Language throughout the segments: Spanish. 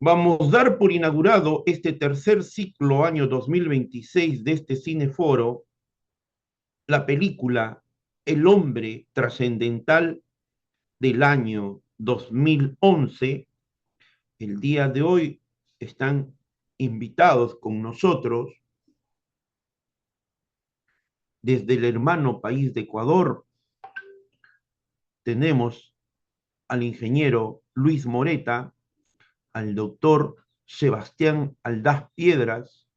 Vamos a dar por inaugurado este tercer ciclo año 2026 de este Cineforo, la película El hombre trascendental del año 2011. El día de hoy están invitados con nosotros desde el hermano país de Ecuador. Tenemos al ingeniero Luis Moreta, al doctor Sebastián Aldaz Piedras,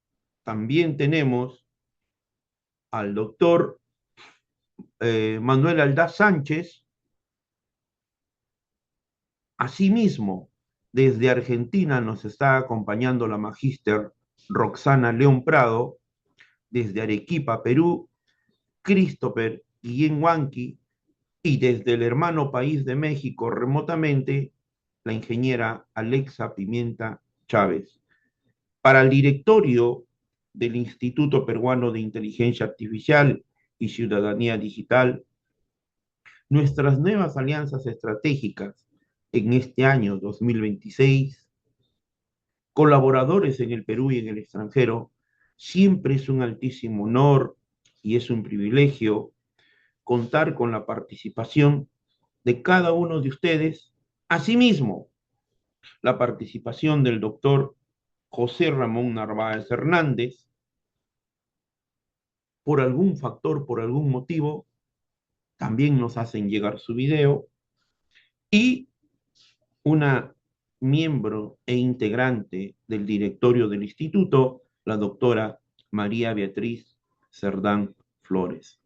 también tenemos al doctor Manuel Aldaz Sánchez. Asimismo, desde Argentina nos está acompañando la magíster Roxana León Prado, desde Arequipa, Perú, Christopher Guillén Huanqui, y desde el hermano país de México remotamente, la ingeniera Alexa Pimienta Chávez. Para el directorio del Instituto Peruano de Inteligencia Artificial y Ciudadanía Digital, nuestras nuevas alianzas estratégicas en este año 2026, colaboradores en el Perú y en el extranjero, siempre es un altísimo honor y es un privilegio contar con la participación de cada uno de ustedes. Asimismo, la participación del doctor José Ramón Narváez Hernández, por algún factor, por algún motivo, también nos hacen llegar su video, y una miembro e integrante del directorio del instituto, la doctora María Beatriz Cerdán Flores.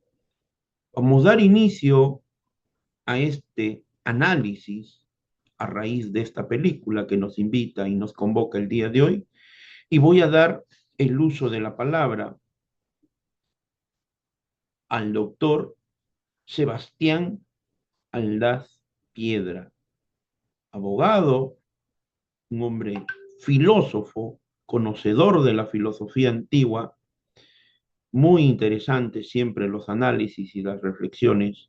Vamos a dar inicio a este análisis a raíz de esta película que nos invita y nos convoca el día de hoy, y voy a dar el uso de la palabra al doctor Sebastián Aldaz Piedra, abogado, un hombre filósofo, conocedor de la filosofía antigua. Muy interesante siempre los análisis y las reflexiones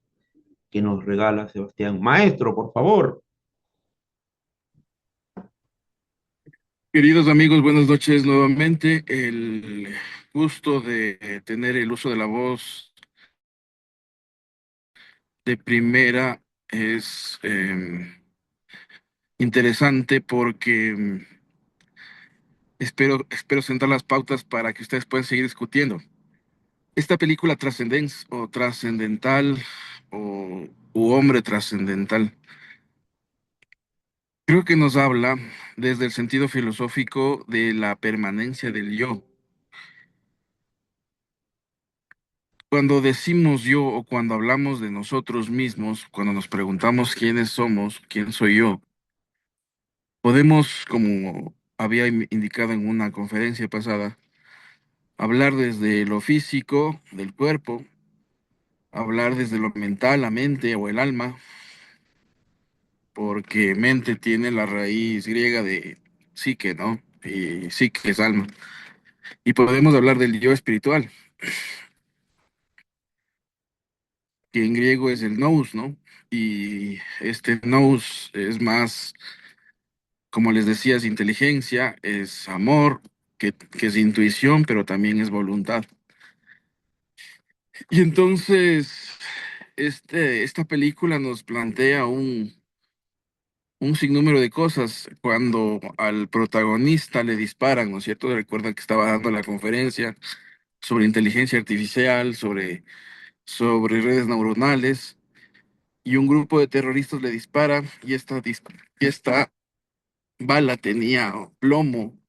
que nos regala Sebastián. Maestro, por favor. Queridos amigos, buenas noches nuevamente. El gusto de tener el uso de la voz de primera es interesante porque espero sentar las pautas para que ustedes puedan seguir discutiendo. Esta película Trascendence o Trascendental o u Hombre Trascendental creo que nos habla desde el sentido filosófico de la permanencia del yo. Cuando decimos yo o cuando hablamos de nosotros mismos, cuando nos preguntamos quiénes somos, quién soy yo, podemos, como había indicado en una conferencia pasada, hablar desde lo físico, del cuerpo, hablar desde lo mental, la mente o el alma, porque mente tiene la raíz griega de psique, ¿no? Y psique es alma. Y podemos hablar del yo espiritual, que en griego es el nous, ¿no? Y este nous es más, como les decía, es inteligencia, es amor, que es intuición, pero también es voluntad. Y entonces, esta película nos plantea un sinnúmero de cosas. Cuando al protagonista le disparan, ¿no es cierto? Recuerda que estaba dando la conferencia sobre inteligencia artificial, sobre redes neuronales, y un grupo de terroristas le dispara, y esta bala tenía plomo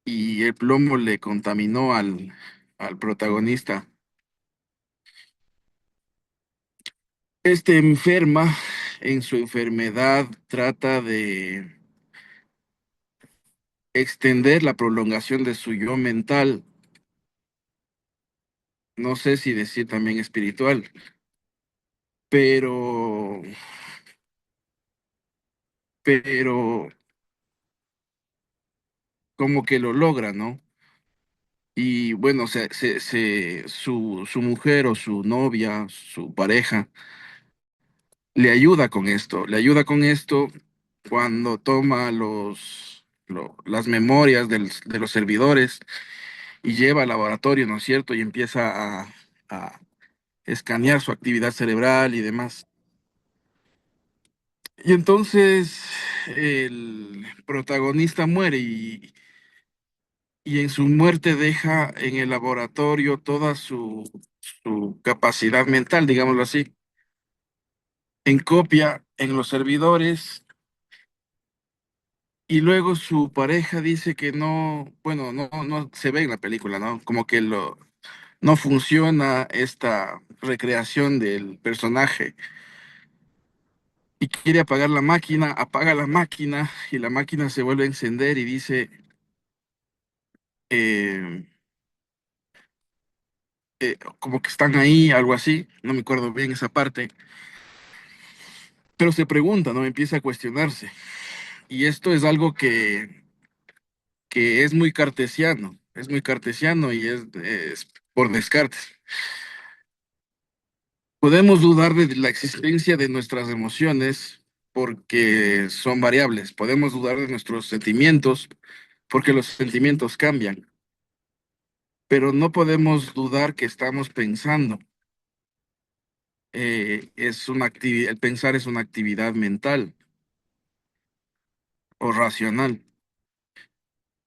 y el plomo le contaminó al protagonista. Este enferma, en su enfermedad trata de extender la prolongación de su yo mental, no sé si decir también espiritual, pero, pero como que lo logra, ¿no? Y bueno, su mujer o su novia, su pareja, le ayuda con esto cuando toma las memorias de los servidores y lleva al laboratorio, ¿no es cierto? Y empieza a escanear su actividad cerebral y demás. Y entonces el protagonista muere y en su muerte deja en el laboratorio toda su capacidad mental, digámoslo así, en copia en los servidores. Y luego su pareja dice que no, bueno, no se ve en la película, ¿no? Como que no funciona esta recreación del personaje y quiere apagar la máquina, apaga la máquina y la máquina se vuelve a encender y dice, eh, como que están ahí, algo así, no me acuerdo bien esa parte, pero se pregunta, ¿no? Empieza a cuestionarse. Y esto es algo que es muy cartesiano y es por Descartes. Podemos dudar de la existencia de nuestras emociones porque son variables. Podemos dudar de nuestros sentimientos porque los sentimientos cambian, pero no podemos dudar que estamos pensando. Es una actividad, el pensar es una actividad mental o racional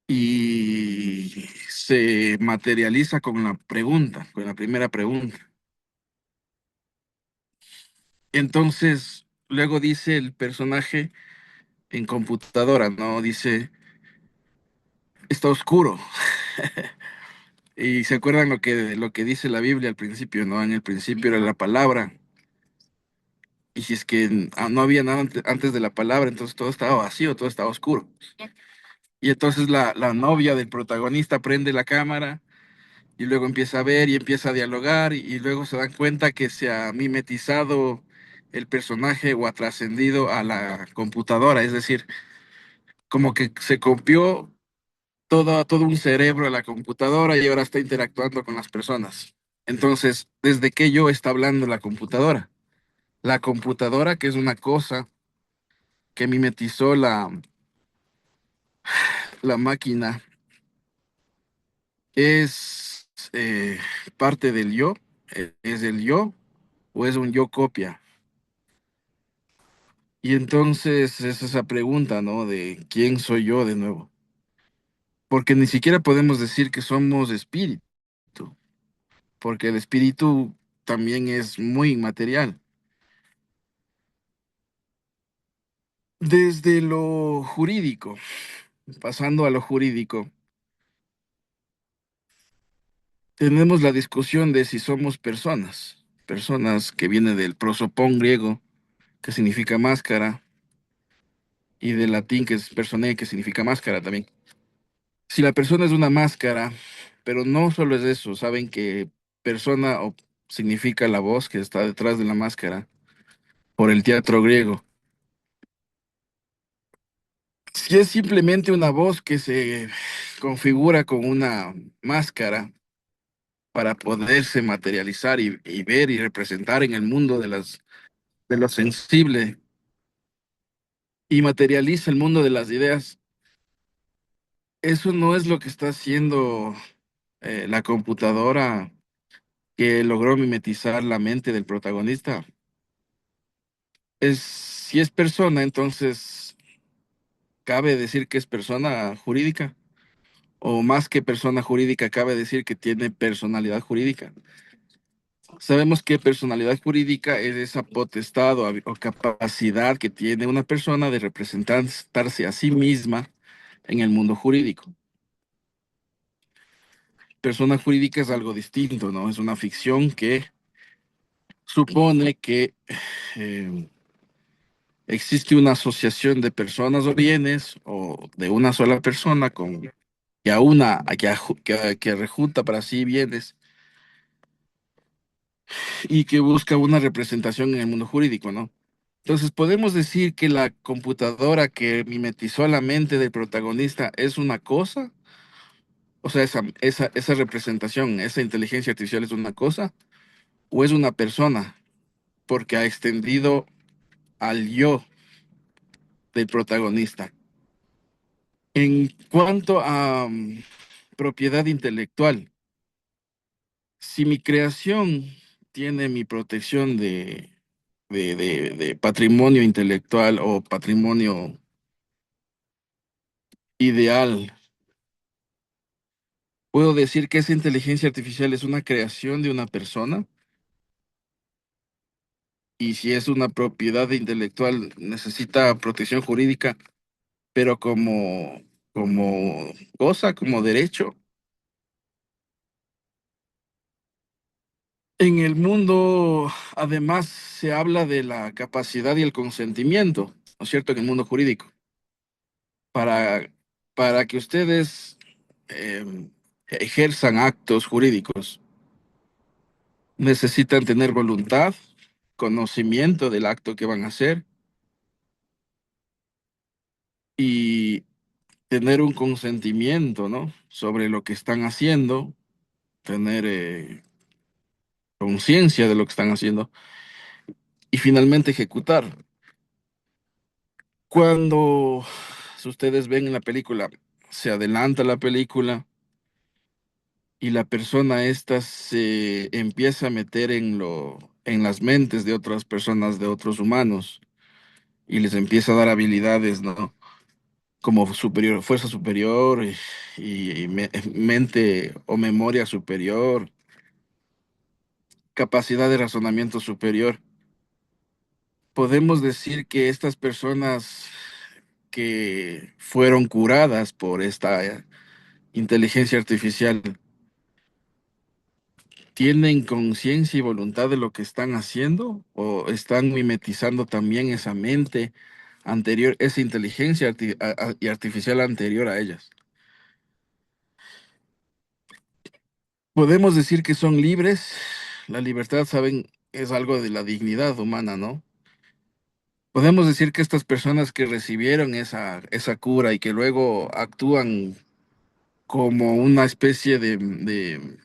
y se materializa con la pregunta, con la primera pregunta. Entonces, luego dice el personaje en computadora, ¿no? Dice, está oscuro. Y se acuerdan lo que dice la Biblia al principio, ¿no? En el principio era la palabra. Y si es que no había nada antes de la palabra, entonces todo estaba vacío, todo estaba oscuro. Y entonces la novia del protagonista prende la cámara y luego empieza a ver y empieza a dialogar y luego se dan cuenta que se ha mimetizado el personaje o ha trascendido a la computadora. Es decir, como que se copió todo un cerebro a la computadora y ahora está interactuando con las personas. Entonces, ¿desde qué yo está hablando la computadora? La computadora, que es una cosa que mimetizó la máquina, es parte del yo, es el yo o es un yo copia. Y entonces es esa pregunta, ¿no? De quién soy yo de nuevo. Porque ni siquiera podemos decir que somos espíritu, porque el espíritu también es muy inmaterial. Desde lo jurídico, pasando a lo jurídico, tenemos la discusión de si somos personas, personas que viene del prosopón griego, que significa máscara, y del latín, que es personae, que significa máscara también. Si la persona es una máscara, pero no solo es eso, saben que persona significa la voz que está detrás de la máscara, por el teatro griego. Si es simplemente una voz que se configura con una máscara, para poderse materializar y ver y representar en el mundo de lo sensible y materializa el mundo de las ideas. Eso no es lo que está haciendo la computadora que logró mimetizar la mente del protagonista. Si es persona, entonces cabe decir que es persona jurídica, o más que persona jurídica, cabe decir que tiene personalidad jurídica. Sabemos que personalidad jurídica es esa potestad o capacidad que tiene una persona de representarse a sí misma en el mundo jurídico. Persona jurídica es algo distinto, ¿no? Es una ficción que supone que eh, existe una asociación de personas o bienes o de una sola persona que a una que rejunta para sí bienes y que busca una representación en el mundo jurídico, ¿no? Entonces, podemos decir que la computadora que mimetizó la mente del protagonista es una cosa, o sea, esa representación, esa inteligencia artificial es una cosa, o es una persona, porque ha extendido al yo del protagonista. En cuanto a propiedad intelectual, si mi creación tiene mi protección de patrimonio intelectual o patrimonio ideal, puedo decir que esa inteligencia artificial es una creación de una persona, y si es una propiedad intelectual necesita protección jurídica, pero como cosa, como derecho. En el mundo, además, se habla de la capacidad y el consentimiento, ¿no es cierto?, en el mundo jurídico. Para, para que ustedes ejerzan actos jurídicos, necesitan tener voluntad, conocimiento del acto que van a hacer y tener un consentimiento, ¿no?, sobre lo que están haciendo, tener conciencia de lo que están haciendo y finalmente ejecutar. Cuando ustedes ven en la película, se adelanta la película y la persona esta se empieza a meter en las mentes de otras personas, de otros humanos, y les empieza a dar habilidades, ¿no? Como superior, fuerza superior mente o memoria superior, capacidad de razonamiento superior. Podemos decir que estas personas que fueron curadas por esta inteligencia artificial tienen conciencia y voluntad de lo que están haciendo o están mimetizando también esa mente anterior, esa inteligencia y artificial anterior a ellas. Podemos decir que son libres. La libertad, saben, es algo de la dignidad humana, ¿no? Podemos decir que estas personas que recibieron esa cura y que luego actúan como una especie de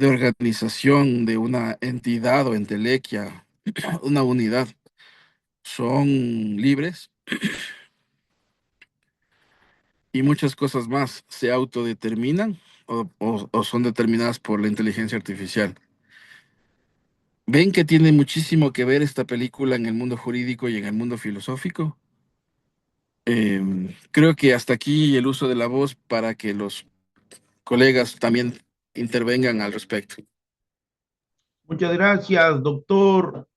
organización, de una entidad o entelequia, una unidad, son libres y muchas cosas más se autodeterminan o son determinadas por la inteligencia artificial. ¿Ven que tiene muchísimo que ver esta película en el mundo jurídico y en el mundo filosófico? Creo que hasta aquí el uso de la voz para que los colegas también intervengan al respecto. Muchas gracias, doctor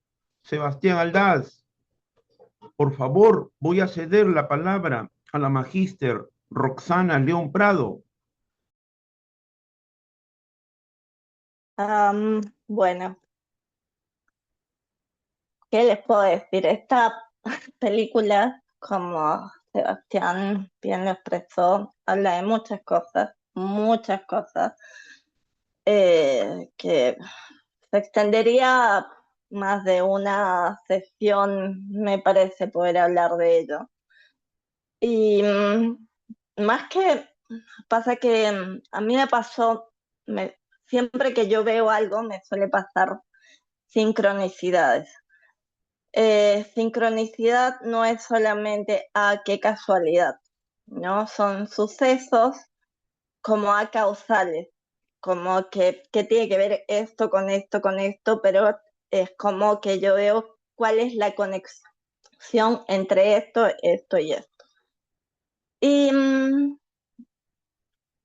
Sebastián Aldaz. Por favor, voy a ceder la palabra a la magíster Roxana León Prado. Bueno, ¿qué les puedo decir? Esta película, como Sebastián bien lo expresó, habla de muchas cosas, que se extendería más de una sesión, me parece, poder hablar de ello. Y más que pasa que a mí me pasó, siempre que yo veo algo, me suele pasar sincronicidades. Sincronicidad no es solamente qué casualidad, ¿no? Son sucesos como causales, como que tiene que ver esto con esto, pero es como que yo veo cuál es la conexión entre esto y esto. Y,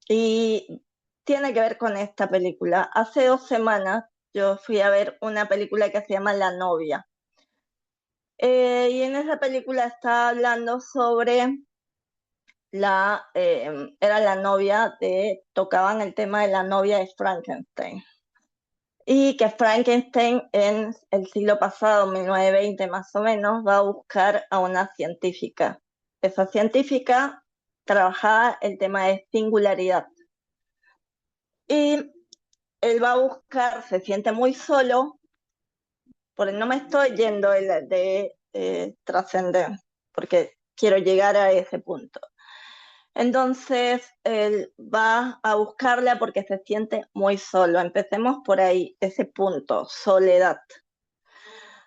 y tiene que ver con esta película. Hace 2 semanas yo fui a ver una película que se llama La novia. Y en esa película está hablando sobre era la novia tocaban el tema de la novia de Frankenstein. Y que Frankenstein en el siglo pasado, 1920 más o menos, va a buscar a una científica. Esa científica trabajaba el tema de singularidad. Y él va a buscar, se siente muy solo, porque no me estoy yendo de trascender, porque quiero llegar a ese punto. Entonces él va a buscarla porque se siente muy solo. Empecemos por ahí, ese punto, soledad.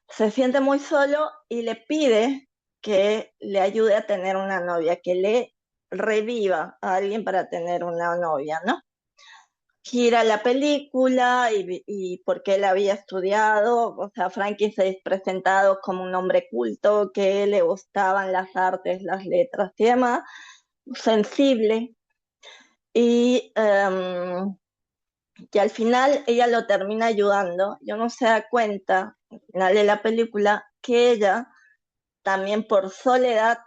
Se siente muy solo y le pide que le ayude a tener una novia, que le reviva a alguien para tener una novia, ¿no? Gira la película y porque él había estudiado, o sea, Frankie se es presentado como un hombre culto, que le gustaban las artes, las letras y demás, sensible, y que al final ella lo termina ayudando, yo no se da cuenta al final de la película que ella también por soledad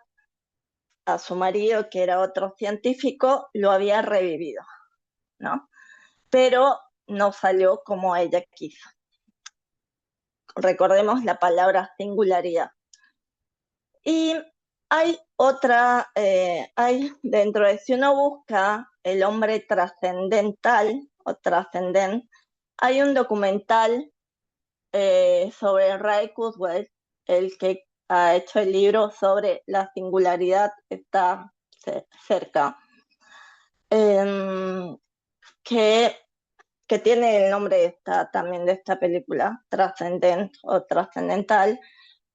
a su marido, que era otro científico, lo había revivido, ¿no? Pero no salió como ella quiso. Recordemos la palabra singularidad. Y hay otra, hay dentro de si uno busca el hombre trascendental o trascendent, hay un documental sobre Ray Kurzweil, el que ha hecho el libro sobre la singularidad, está cerca, eh, que, que tiene el nombre también de esta película, Trascendent o Trascendental,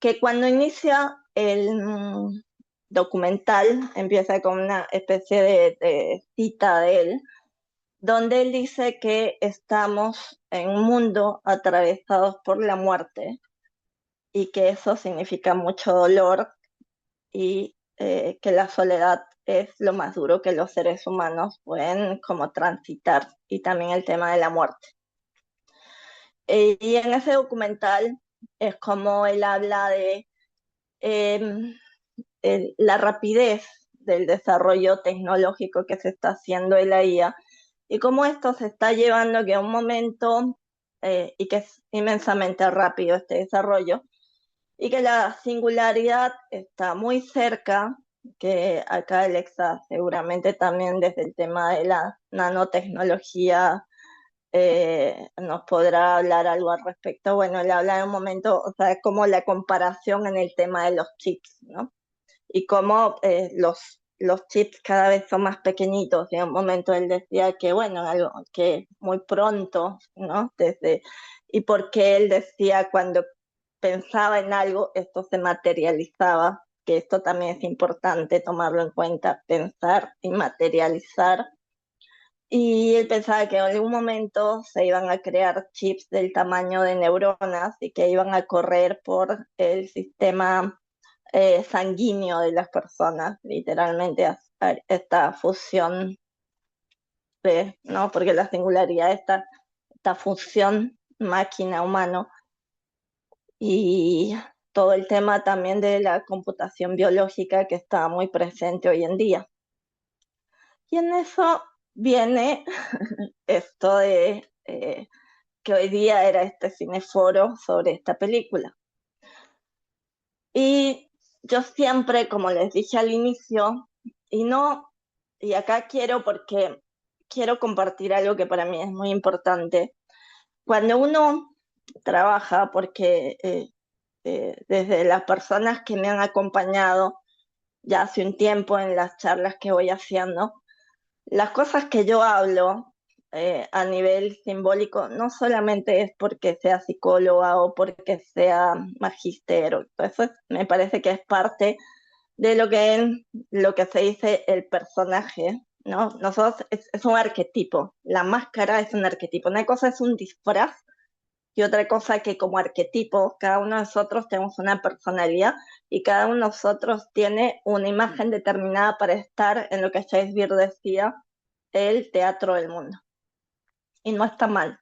que cuando inicia el documental empieza con una especie de cita de él, donde él dice que estamos en un mundo atravesados por la muerte y que eso significa mucho dolor y que la soledad es lo más duro que los seres humanos pueden como transitar, y también el tema de la muerte. Y en ese documental es como él habla de la rapidez del desarrollo tecnológico que se está haciendo en la IA y cómo esto se está llevando que a un momento, y que es inmensamente rápido este desarrollo, y que la singularidad está muy cerca, que acá Alexa seguramente también desde el tema de la nanotecnología nos podrá hablar algo al respecto. Bueno, le habla en un momento, o sea, como la comparación en el tema de los chips, ¿no? Y cómo los chips cada vez son más pequeñitos. Y en un momento él decía que, bueno, algo que muy pronto, ¿no? Y porque él decía cuando pensaba en algo, esto se materializaba, que esto también es importante tomarlo en cuenta, pensar y materializar. Y él pensaba que en algún momento se iban a crear chips del tamaño de neuronas y que iban a correr por el sistema sanguíneo de las personas, literalmente esta fusión, ¿no? Porque la singularidad, esta fusión máquina-humano y todo el tema también de la computación biológica que está muy presente hoy en día. Y en eso viene esto de que hoy día era este cineforo sobre esta película. Y yo siempre, como les dije al inicio, y acá porque quiero compartir algo que para mí es muy importante. Cuando uno trabaja, porque desde las personas que me han acompañado ya hace un tiempo en las charlas que voy haciendo, las cosas que yo hablo a nivel simbólico no solamente es porque sea psicóloga o porque sea magíster, eso me parece que es parte de lo que se dice el personaje, ¿no? Nosotros es un arquetipo, la máscara es un arquetipo, una cosa es un disfraz y otra cosa que como arquetipo cada uno de nosotros tenemos una personalidad y cada uno de nosotros tiene una imagen determinada para estar en lo que Shakespeare decía, el teatro del mundo. Y no está mal.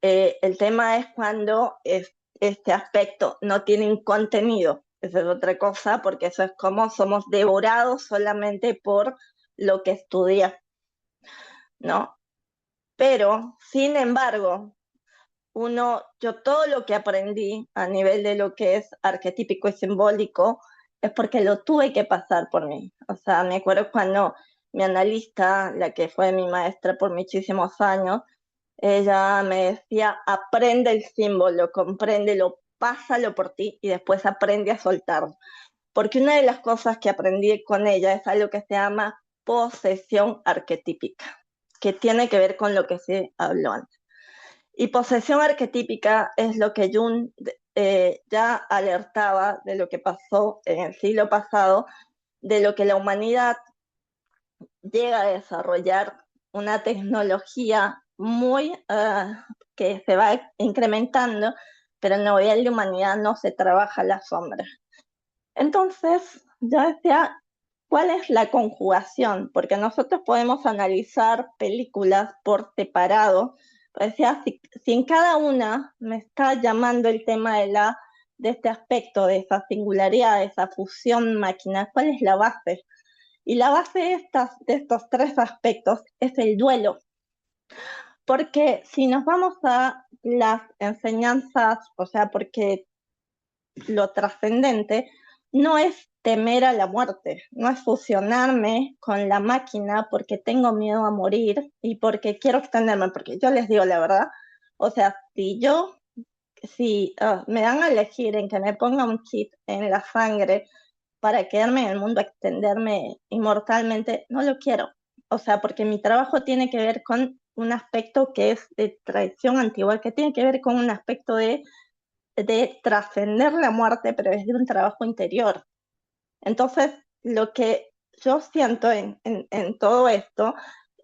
El tema es cuando este aspecto no tiene un contenido. Esa es otra cosa, porque eso es como somos devorados solamente por lo que estudia, ¿no? Pero, sin embargo, yo todo lo que aprendí a nivel de lo que es arquetípico y simbólico es porque lo tuve que pasar por mí. O sea, me acuerdo cuando mi analista, la que fue mi maestra por muchísimos años, ella me decía, aprende el símbolo, compréndelo, pásalo por ti y después aprende a soltarlo. Porque una de las cosas que aprendí con ella es algo que se llama posesión arquetípica, que tiene que ver con lo que se habló antes. Y posesión arquetípica es lo que Jung ya alertaba de lo que pasó en el siglo pasado, de lo que la humanidad llega a desarrollar una tecnología muy que se va incrementando, pero en la nivel de humanidad no se trabaja la sombra. Entonces, yo decía, ¿cuál es la conjugación? Porque nosotros podemos analizar películas por separado. Decía, si en cada una me está llamando el tema de este aspecto, de esa singularidad, de esa fusión máquina, ¿cuál es la base? Y la base de estos tres aspectos es el duelo, porque si nos vamos a las enseñanzas, o sea, porque lo trascendente no es temer a la muerte, no es fusionarme con la máquina porque tengo miedo a morir y porque quiero extenderme, porque yo les digo la verdad, o sea, si me dan a elegir en que me ponga un chip en la sangre para quedarme en el mundo, extenderme inmortalmente, no lo quiero. O sea, porque mi trabajo tiene que ver con un aspecto que es de tradición antigua, que tiene que ver con un aspecto de trascender la muerte, pero es de un trabajo interior. Entonces, lo que yo siento en todo esto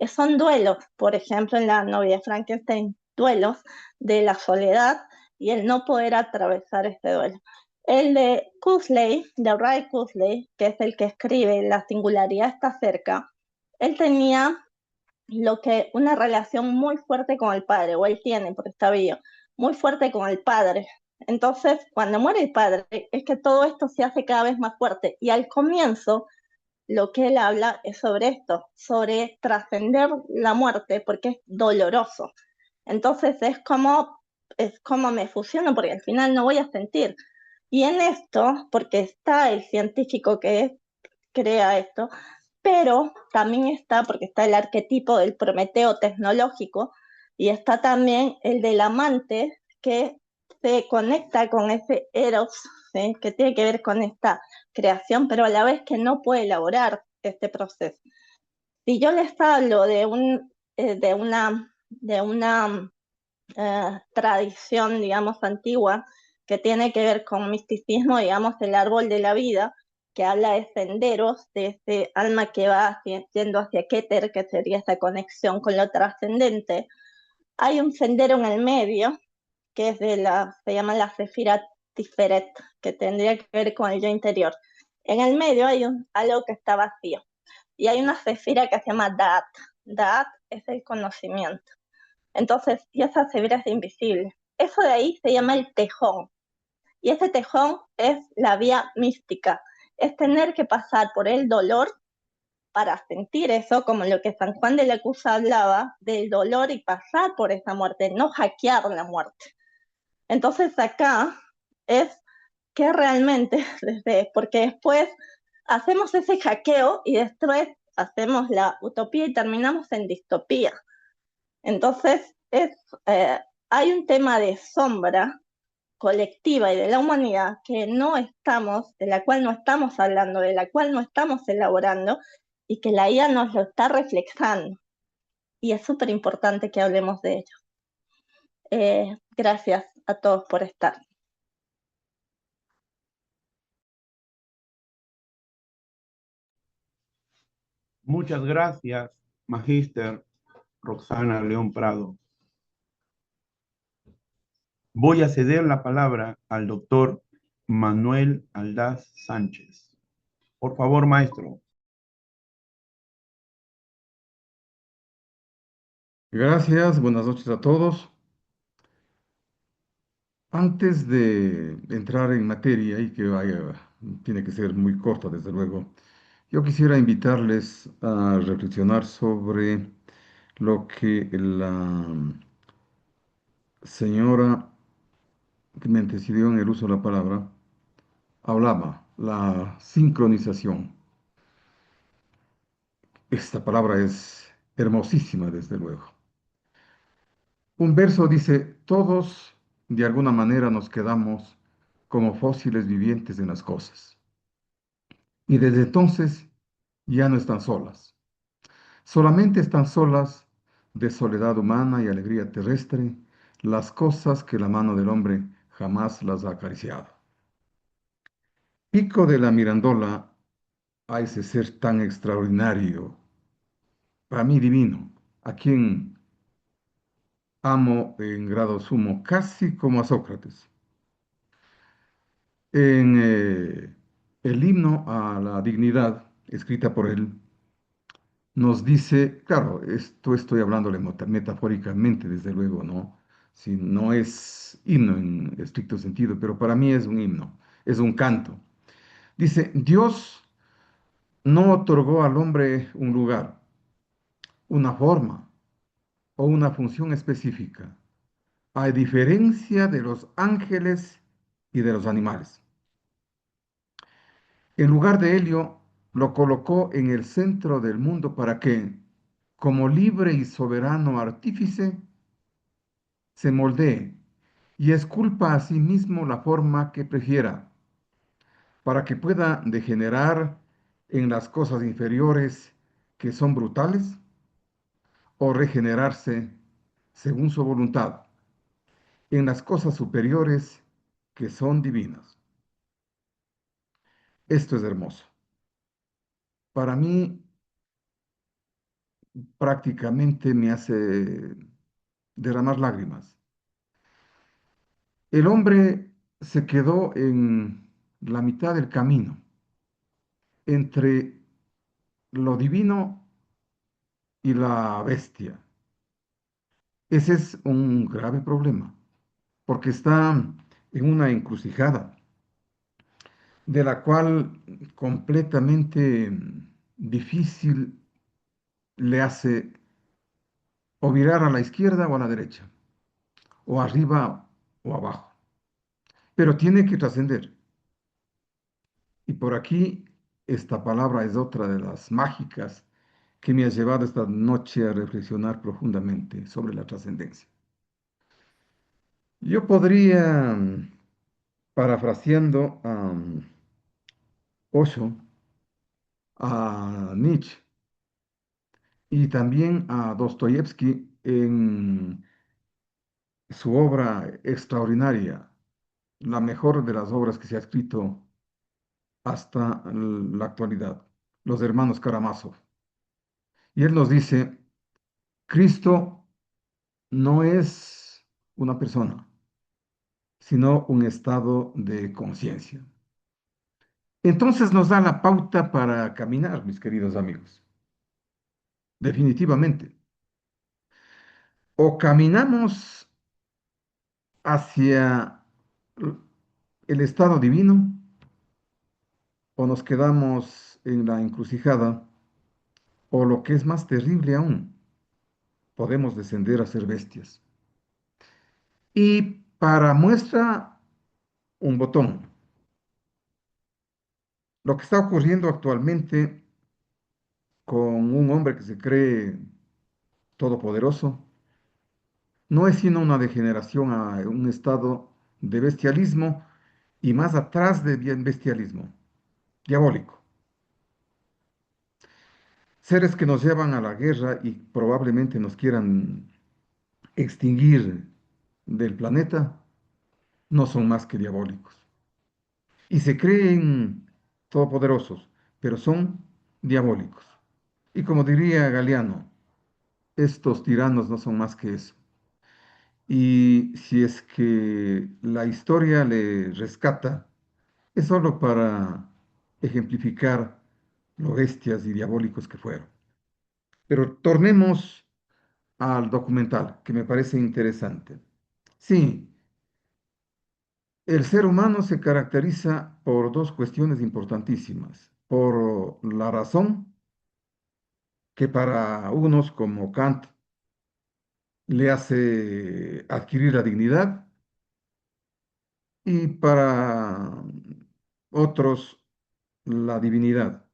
son duelos, por ejemplo, en la novia de Frankenstein, duelos de la soledad y el no poder atravesar este duelo. El de Cushing, de Ray Kurzweil, que es el que escribe La singularidad está cerca, él tenía una relación muy fuerte con el padre, o él tiene, porque está vivo, muy fuerte con el padre. Entonces, cuando muere el padre, es que todo esto se hace cada vez más fuerte. Y al comienzo, lo que él habla es sobre esto, sobre trascender la muerte, porque es doloroso. Entonces, es como me fusiono, porque al final no voy a sentir. Y en esto, porque está el científico que crea esto, pero también está, porque está el arquetipo del Prometeo tecnológico y está también el del amante que se conecta con ese Eros, ¿sí? Que tiene que ver con esta creación, pero a la vez que no puede elaborar este proceso. Si yo les hablo de una tradición, digamos, antigua, que tiene que ver con misticismo, digamos, el árbol de la vida, que habla de senderos, de ese alma que va yendo hacia Keter, que sería esta conexión con lo trascendente. Hay un sendero en el medio, que se llama la Sefira Tiferet, que tendría que ver con el yo interior. En el medio hay algo que está vacío. Y hay una sefira que se llama Da'at. Da'at es el conocimiento. Entonces, y esa severa es invisible. Eso de ahí se llama el tejón. Y ese tejón es la vía mística. Es tener que pasar por el dolor para sentir eso, como lo que San Juan de la Cruz hablaba, del dolor y pasar por esa muerte, no hackear la muerte. Entonces acá es que realmente, porque después hacemos ese hackeo y después hacemos la utopía y terminamos en distopía. Entonces, hay un tema de sombra colectiva y de la humanidad de la cual no estamos hablando, de la cual no estamos elaborando y que la IA nos lo está reflejando. Y es súper importante que hablemos de ello. Gracias a todos por estar. Muchas gracias, Magíster Roxana León Prado. Voy a ceder la palabra al doctor Manuel Aldaz Sánchez. Por favor, maestro. Gracias, buenas noches a todos. Antes de entrar en materia y que tiene que ser muy corta, desde luego, yo quisiera invitarles a reflexionar sobre lo que la señora que me antecedió en el uso de la palabra hablaba, la sincronización. Esta palabra es hermosísima, desde luego. Un verso dice, todos de alguna manera nos quedamos como fósiles vivientes en las cosas. Y desde entonces ya no están solas. Solamente están solas de soledad humana y alegría terrestre las cosas que la mano del hombre jamás las ha acariciado. Pico de la Mirandola a ese ser tan extraordinario, para mí divino, a quien amo en grado sumo, casi como a Sócrates. En el himno a la dignidad, escrita por él, nos dice, claro, esto estoy hablándole metafóricamente, desde luego, ¿no? Si no es himno en estricto sentido, pero para mí es un himno, es un canto. Dice, Dios no otorgó al hombre un lugar, una forma o una función específica, a diferencia de los ángeles y de los animales. En lugar de Helio, lo colocó en el centro del mundo para que, como libre y soberano artífice, se moldee y esculpa a sí mismo la forma que prefiera, para que pueda degenerar en las cosas inferiores que son brutales o regenerarse según su voluntad en las cosas superiores que son divinas. Esto es hermoso. Para mí prácticamente me hace derramar lágrimas. El hombre se quedó en la mitad del camino entre lo divino y la bestia. Ese es un grave problema, porque está en una encrucijada de la cual completamente difícil le hace o virar a la izquierda o a la derecha, o arriba o abajo. Pero tiene que trascender. Y por aquí esta palabra es otra de las mágicas que me ha llevado esta noche a reflexionar profundamente sobre la trascendencia. Yo podría, parafraseando a Osho, a Nietzsche y también a Dostoyevsky en su obra extraordinaria, la mejor de las obras que se ha escrito hasta la actualidad, los hermanos Karamazov. Y él nos dice, Cristo no es una persona, sino un estado de conciencia. Entonces nos da la pauta para caminar, mis queridos amigos. Definitivamente. O caminamos hacia el estado divino o nos quedamos en la encrucijada o lo que es más terrible aún, podemos descender a ser bestias. Y para muestra un botón, lo que está ocurriendo actualmente con un hombre que se cree todopoderoso no es sino una degeneración a un estado de bestialismo y más atrás de bien bestialismo, diabólico. Seres que nos llevan a la guerra y probablemente nos quieran extinguir del planeta, no son más que diabólicos. Y se creen todopoderosos, pero son diabólicos. Y como diría Galeano, estos tiranos no son más que eso. Y si es que la historia le rescata, es solo para ejemplificar lo bestias y diabólicos que fueron. Pero tornemos al documental, que me parece interesante. Sí, el ser humano se caracteriza por dos cuestiones importantísimas. Por la razón, que para unos como Kant le hace adquirir la dignidad, y para otros la divinidad.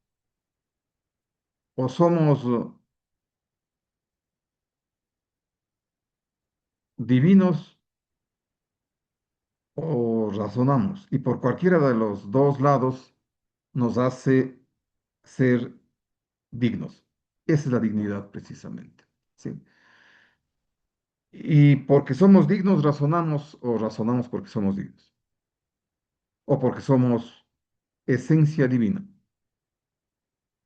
O somos divinos o razonamos. Y por cualquiera de los dos lados nos hace ser dignos. Esa es la dignidad precisamente. ¿Sí? Y porque somos dignos, razonamos o razonamos porque somos dignos o porque somos esencia divina.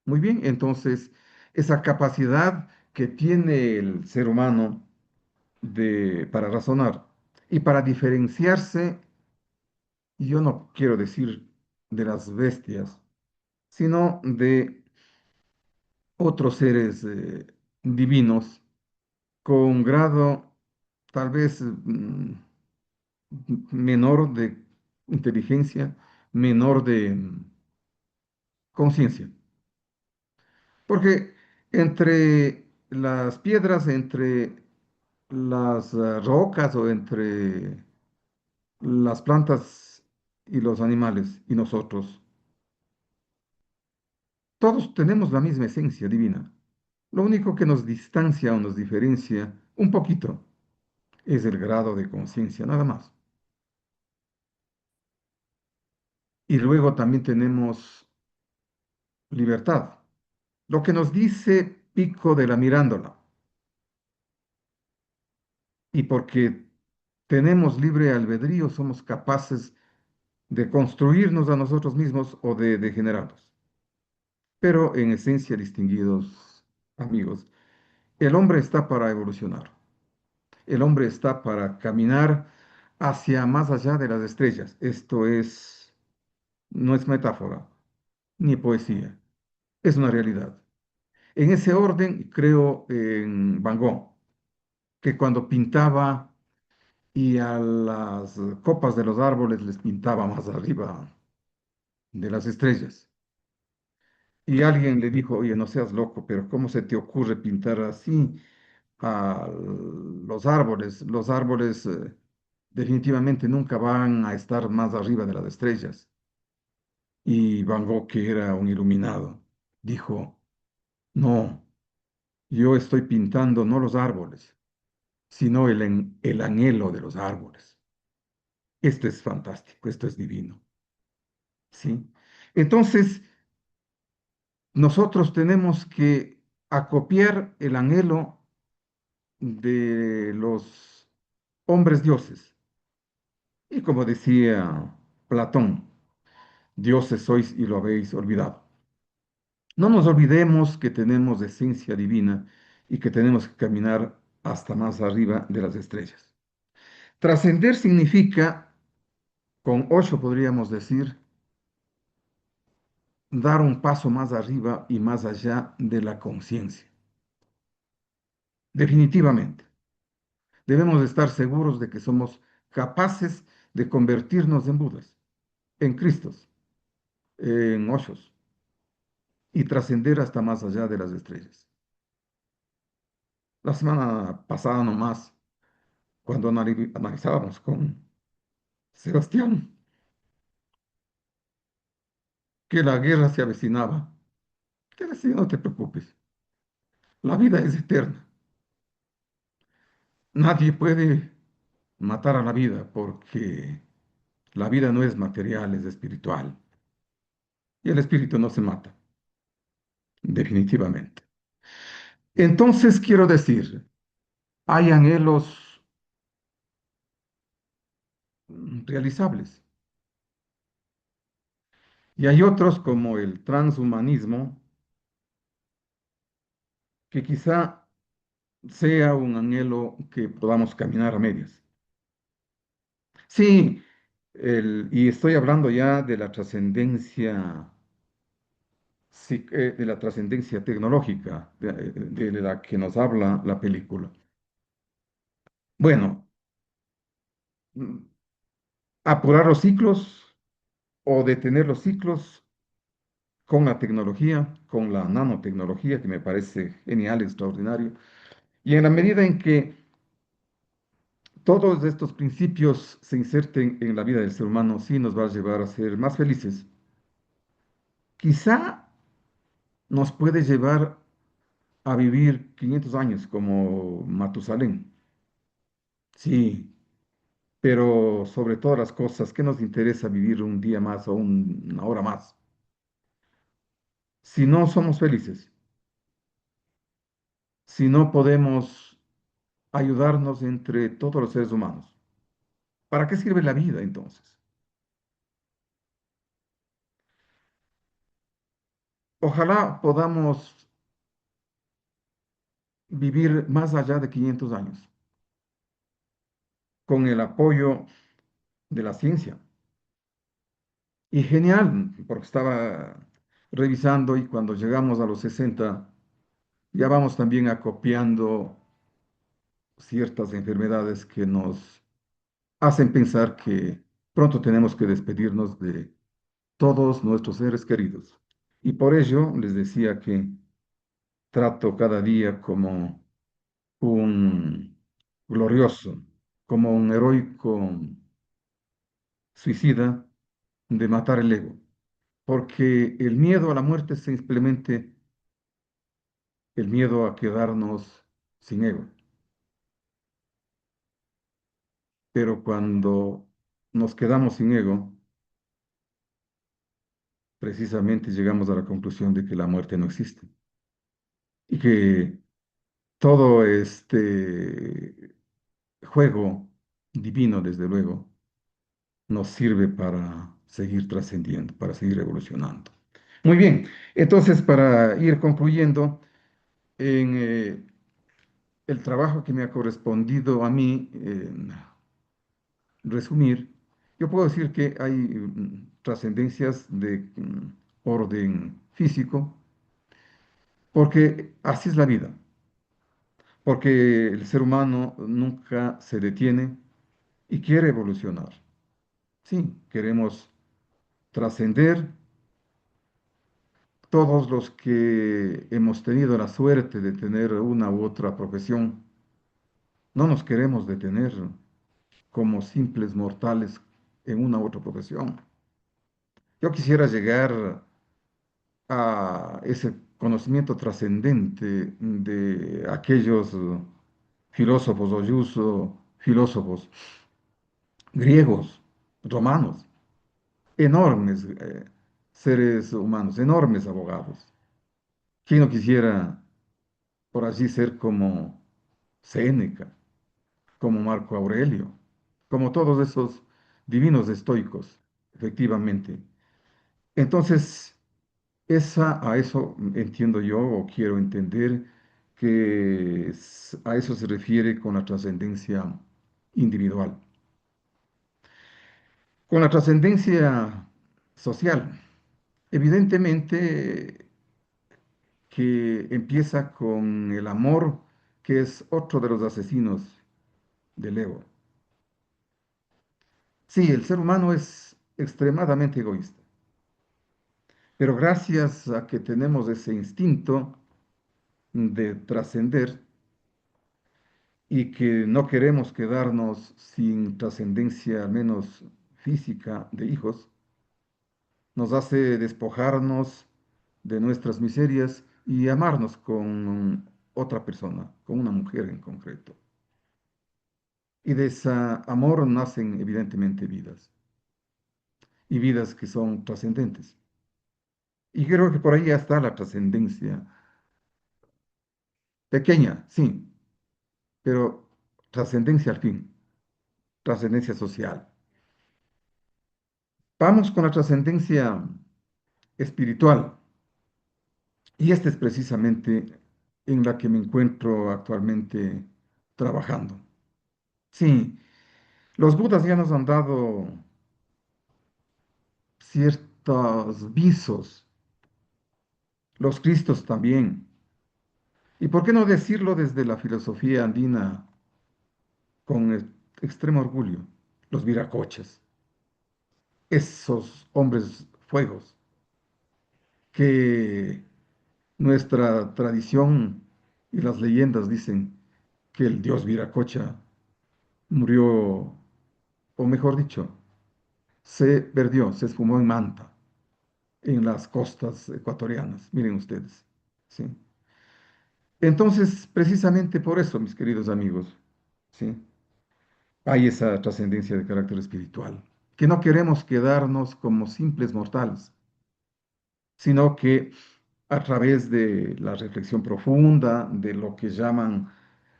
Muy bien, entonces esa capacidad que tiene el ser humano para razonar y para diferenciarse, yo no quiero decir de las bestias, sino de otros seres divinos con grado tal vez menor de inteligencia, menor de conciencia. Porque entre las piedras, entre las rocas o entre las plantas y los animales y nosotros, todos tenemos la misma esencia divina. Lo único que nos distancia o nos diferencia un poquito es el grado de conciencia, nada más. Y luego también tenemos libertad. Lo que nos dice Pico de la Mirándola. Y porque tenemos libre albedrío, somos capaces de construirnos a nosotros mismos o de degenerarnos. Pero en esencia, distinguidos amigos, el hombre está para evolucionar. El hombre está para caminar hacia más allá de las estrellas. Esto no es metáfora ni poesía, es una realidad. En ese orden creo en Van Gogh, que cuando pintaba y a las copas de los árboles les pintaba más arriba de las estrellas. Y alguien le dijo, oye, no seas loco, pero ¿cómo se te ocurre pintar así a los árboles? Los árboles definitivamente nunca van a estar más arriba de las estrellas. Y Van Gogh, que era un iluminado, dijo, no, yo estoy pintando no los árboles, sino el anhelo de los árboles. Esto es fantástico, esto es divino, ¿sí? Entonces, nosotros tenemos que acopiar el anhelo de los hombres dioses. Y como decía Platón, dioses sois y lo habéis olvidado. No nos olvidemos que tenemos esencia divina y que tenemos que caminar hasta más arriba de las estrellas. Trascender significa, con ocho podríamos decir, dar un paso más arriba y más allá de la conciencia. Definitivamente, debemos estar seguros de que somos capaces de convertirnos en Budas, en Cristos, en oshos y trascender hasta más allá de las estrellas. La semana pasada nomás, cuando analizábamos con Sebastián que la guerra se avecinaba, que decía, no te preocupes, la vida es eterna. Nadie puede matar a la vida porque la vida no es material, es espiritual. Y el espíritu no se mata, definitivamente. Entonces quiero decir, hay anhelos realizables y hay otros como el transhumanismo que quizá sea un anhelo que podamos caminar a medias. Sí, y estoy hablando ya de la trascendencia, de la trascendencia tecnológica de la que nos habla la película. Bueno, mm, apurar los ciclos o detener los ciclos con la tecnología, con la nanotecnología, que me parece genial, extraordinario. Y en la medida en que todos estos principios se inserten en la vida del ser humano, sí nos va a llevar a ser más felices. Quizá nos puede llevar a vivir 500 años como Matusalén. Sí, pero sobre todas las cosas, ¿qué nos interesa vivir un día más o una hora más? Si no somos felices, si no podemos ayudarnos entre todos los seres humanos. ¿Para qué sirve la vida entonces? Ojalá podamos vivir más allá de 500 años con el apoyo de la ciencia. Y genial, porque estaba revisando y cuando llegamos a los 60 ya vamos también acopiando ciertas enfermedades que nos hacen pensar que pronto tenemos que despedirnos de todos nuestros seres queridos. Y por ello les decía que trato cada día como un glorioso, como un heroico suicida de matar el ego, porque el miedo a la muerte es simplemente el miedo a quedarnos sin ego. Pero cuando nos quedamos sin ego, precisamente llegamos a la conclusión de que la muerte no existe y que todo este juego divino, desde luego, nos sirve para seguir trascendiendo, para seguir evolucionando. Muy bien, entonces para ir concluyendo, en el trabajo que me ha correspondido a mí resumir, yo puedo decir que hay trascendencias de orden físico, porque así es la vida, porque el ser humano nunca se detiene y quiere evolucionar. Sí, queremos trascender. Todos los que hemos tenido la suerte de tener una u otra profesión, no nos queremos detener como simples mortales en una u otra profesión. Yo quisiera llegar a ese conocimiento trascendente de aquellos filósofos o filósofos griegos, romanos, enormes seres humanos, enormes abogados. ¿Quién no quisiera por así ser como Séneca, como Marco Aurelio, como todos esos divinos estoicos, efectivamente? Entonces, a eso entiendo yo o quiero entender que a eso se refiere con la trascendencia individual. Con la trascendencia social, evidentemente que empieza con el amor, que es otro de los asesinos del ego. Sí, el ser humano es extremadamente egoísta, pero gracias a que tenemos ese instinto de trascender y que no queremos quedarnos sin trascendencia, al menos física, de hijos, nos hace despojarnos de nuestras miserias y amarnos con otra persona, con una mujer en concreto. Y de ese amor nacen evidentemente vidas, y vidas que son trascendentes. Y creo que por ahí ya está la trascendencia. Pequeña, sí, pero trascendencia al fin, trascendencia social. Vamos con la trascendencia espiritual. Y esta es precisamente en la que me encuentro actualmente trabajando. Sí, los Budas ya nos han dado ciertos visos, los Cristos también. ¿Y por qué no decirlo desde la filosofía andina con extremo orgullo? Los viracochas, esos hombres fuegos que nuestra tradición y las leyendas dicen que el dios Viracocha murió, o mejor dicho, se perdió, se esfumó en manta en las costas ecuatorianas. Miren ustedes, ¿sí? Entonces, precisamente por eso, mis queridos amigos, ¿sí? Hay esa trascendencia de carácter espiritual, que no queremos quedarnos como simples mortales, sino que a través de la reflexión profunda, de lo que llaman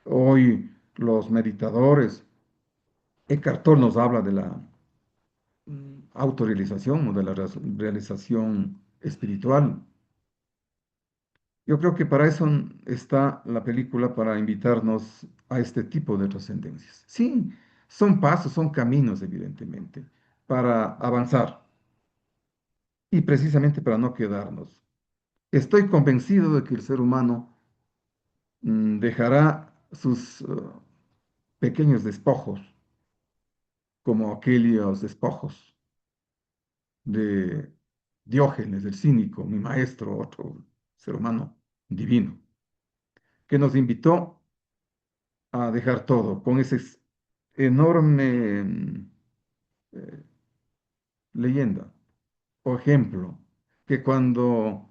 hoy los meditadores. Eckhart Tolle nos habla de la autorrealización o de la realización espiritual. Yo creo que para eso está la película, para invitarnos a este tipo de trascendencias. Sí, son pasos, son caminos, evidentemente, para avanzar y precisamente para no quedarnos. Estoy convencido de que el ser humano dejará sus pequeños despojos, como aquellos despojos de Diógenes, el cínico, mi maestro, otro ser humano divino, que nos invitó a dejar todo con ese enorme eh, leyenda o ejemplo, que cuando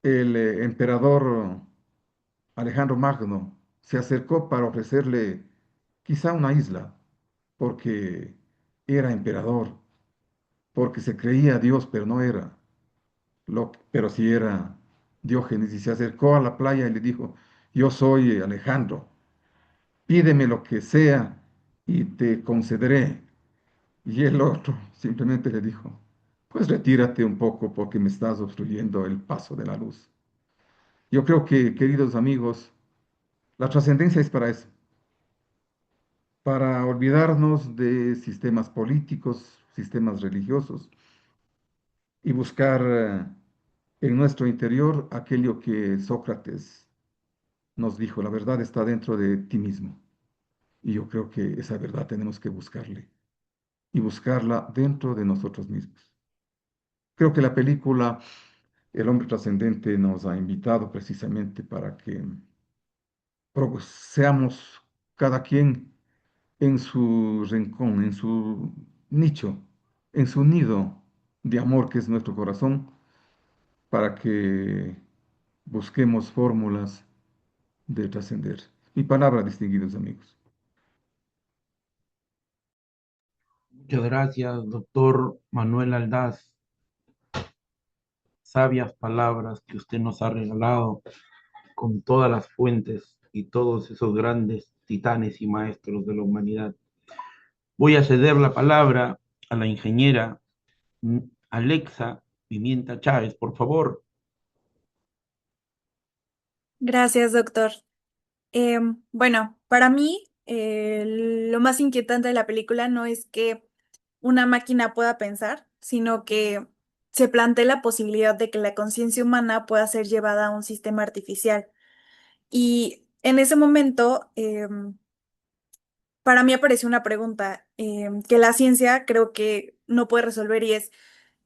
el emperador Alejandro Magno se acercó para ofrecerle quizá una isla, porque era emperador, porque se creía Dios, pero no era, pero sí era Diógenes, y se acercó a la playa y le dijo, yo soy Alejandro, pídeme lo que sea y te concederé. Y el otro simplemente le dijo, pues retírate un poco porque me estás obstruyendo el paso de la luz. Yo creo que, queridos amigos, la trascendencia es para eso, para olvidarnos de sistemas políticos, sistemas religiosos y buscar en nuestro interior aquello que Sócrates nos dijo, la verdad está dentro de ti mismo. Y yo creo que esa verdad tenemos que buscarle y buscarla dentro de nosotros mismos. Creo que la película El hombre trascendente nos ha invitado precisamente para que seamos cada quien en su rincón, en su nicho, en su nido de amor que es nuestro corazón, para que busquemos fórmulas de trascender. Mi palabra, distinguidos amigos. Muchas gracias, doctor Manuel Aldaz. Sabias palabras que usted nos ha regalado con todas las fuentes y todos esos grandes titanes y maestros de la humanidad. Voy a ceder la palabra a la ingeniera Alexa Pimienta Chávez, por favor. Gracias, doctor. Bueno, para mí, lo más inquietante de la película no es que una máquina pueda pensar, sino que se plantea la posibilidad de que la conciencia humana pueda ser llevada a un sistema artificial. Y en ese momento, para mí apareció una pregunta que la ciencia creo que no puede resolver y es,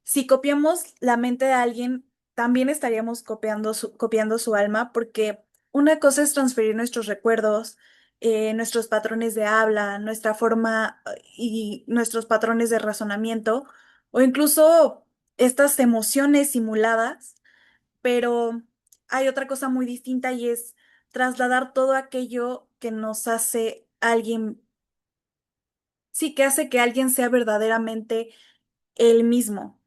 si copiamos la mente de alguien, también estaríamos copiando su alma, porque una cosa es transferir nuestros recuerdos, nuestros patrones de habla, nuestra forma y nuestros patrones de razonamiento, o incluso estas emociones simuladas, pero hay otra cosa muy distinta y es trasladar todo aquello que nos hace alguien, sí, que hace que alguien sea verdaderamente él mismo.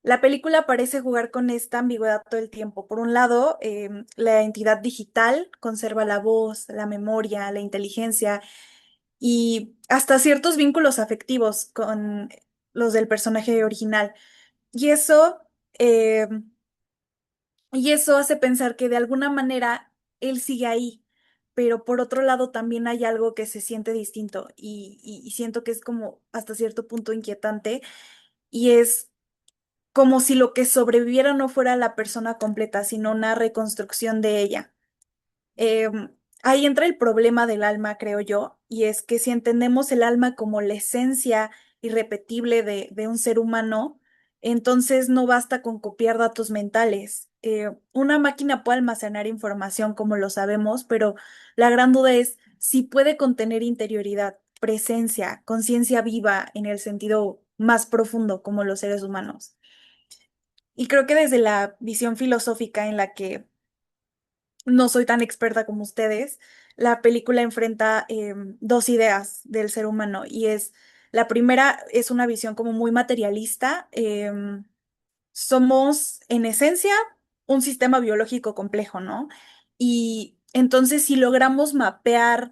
La película parece jugar con esta ambigüedad todo el tiempo. Por un lado, la entidad digital conserva la voz, la memoria, la inteligencia y hasta ciertos vínculos afectivos con los del personaje original. Y eh, y eso hace pensar que de alguna manera él sigue ahí, pero por otro lado también hay algo que se siente distinto y siento que es como hasta cierto punto inquietante y es como si lo que sobreviviera no fuera la persona completa, sino una reconstrucción de ella. Ahí entra el problema del alma, creo yo, y es que si entendemos el alma como la esencia irrepetible de un ser humano, entonces no basta con copiar datos mentales. Una máquina puede almacenar información, como lo sabemos, pero la gran duda es si puede contener interioridad, presencia, conciencia viva en el sentido más profundo, como los seres humanos. Y creo que desde la visión filosófica en la que no soy tan experta como ustedes, la película enfrenta dos ideas del ser humano y es, la primera es una visión como muy materialista. Somos en esencia un sistema biológico complejo, ¿no? Y entonces si logramos mapear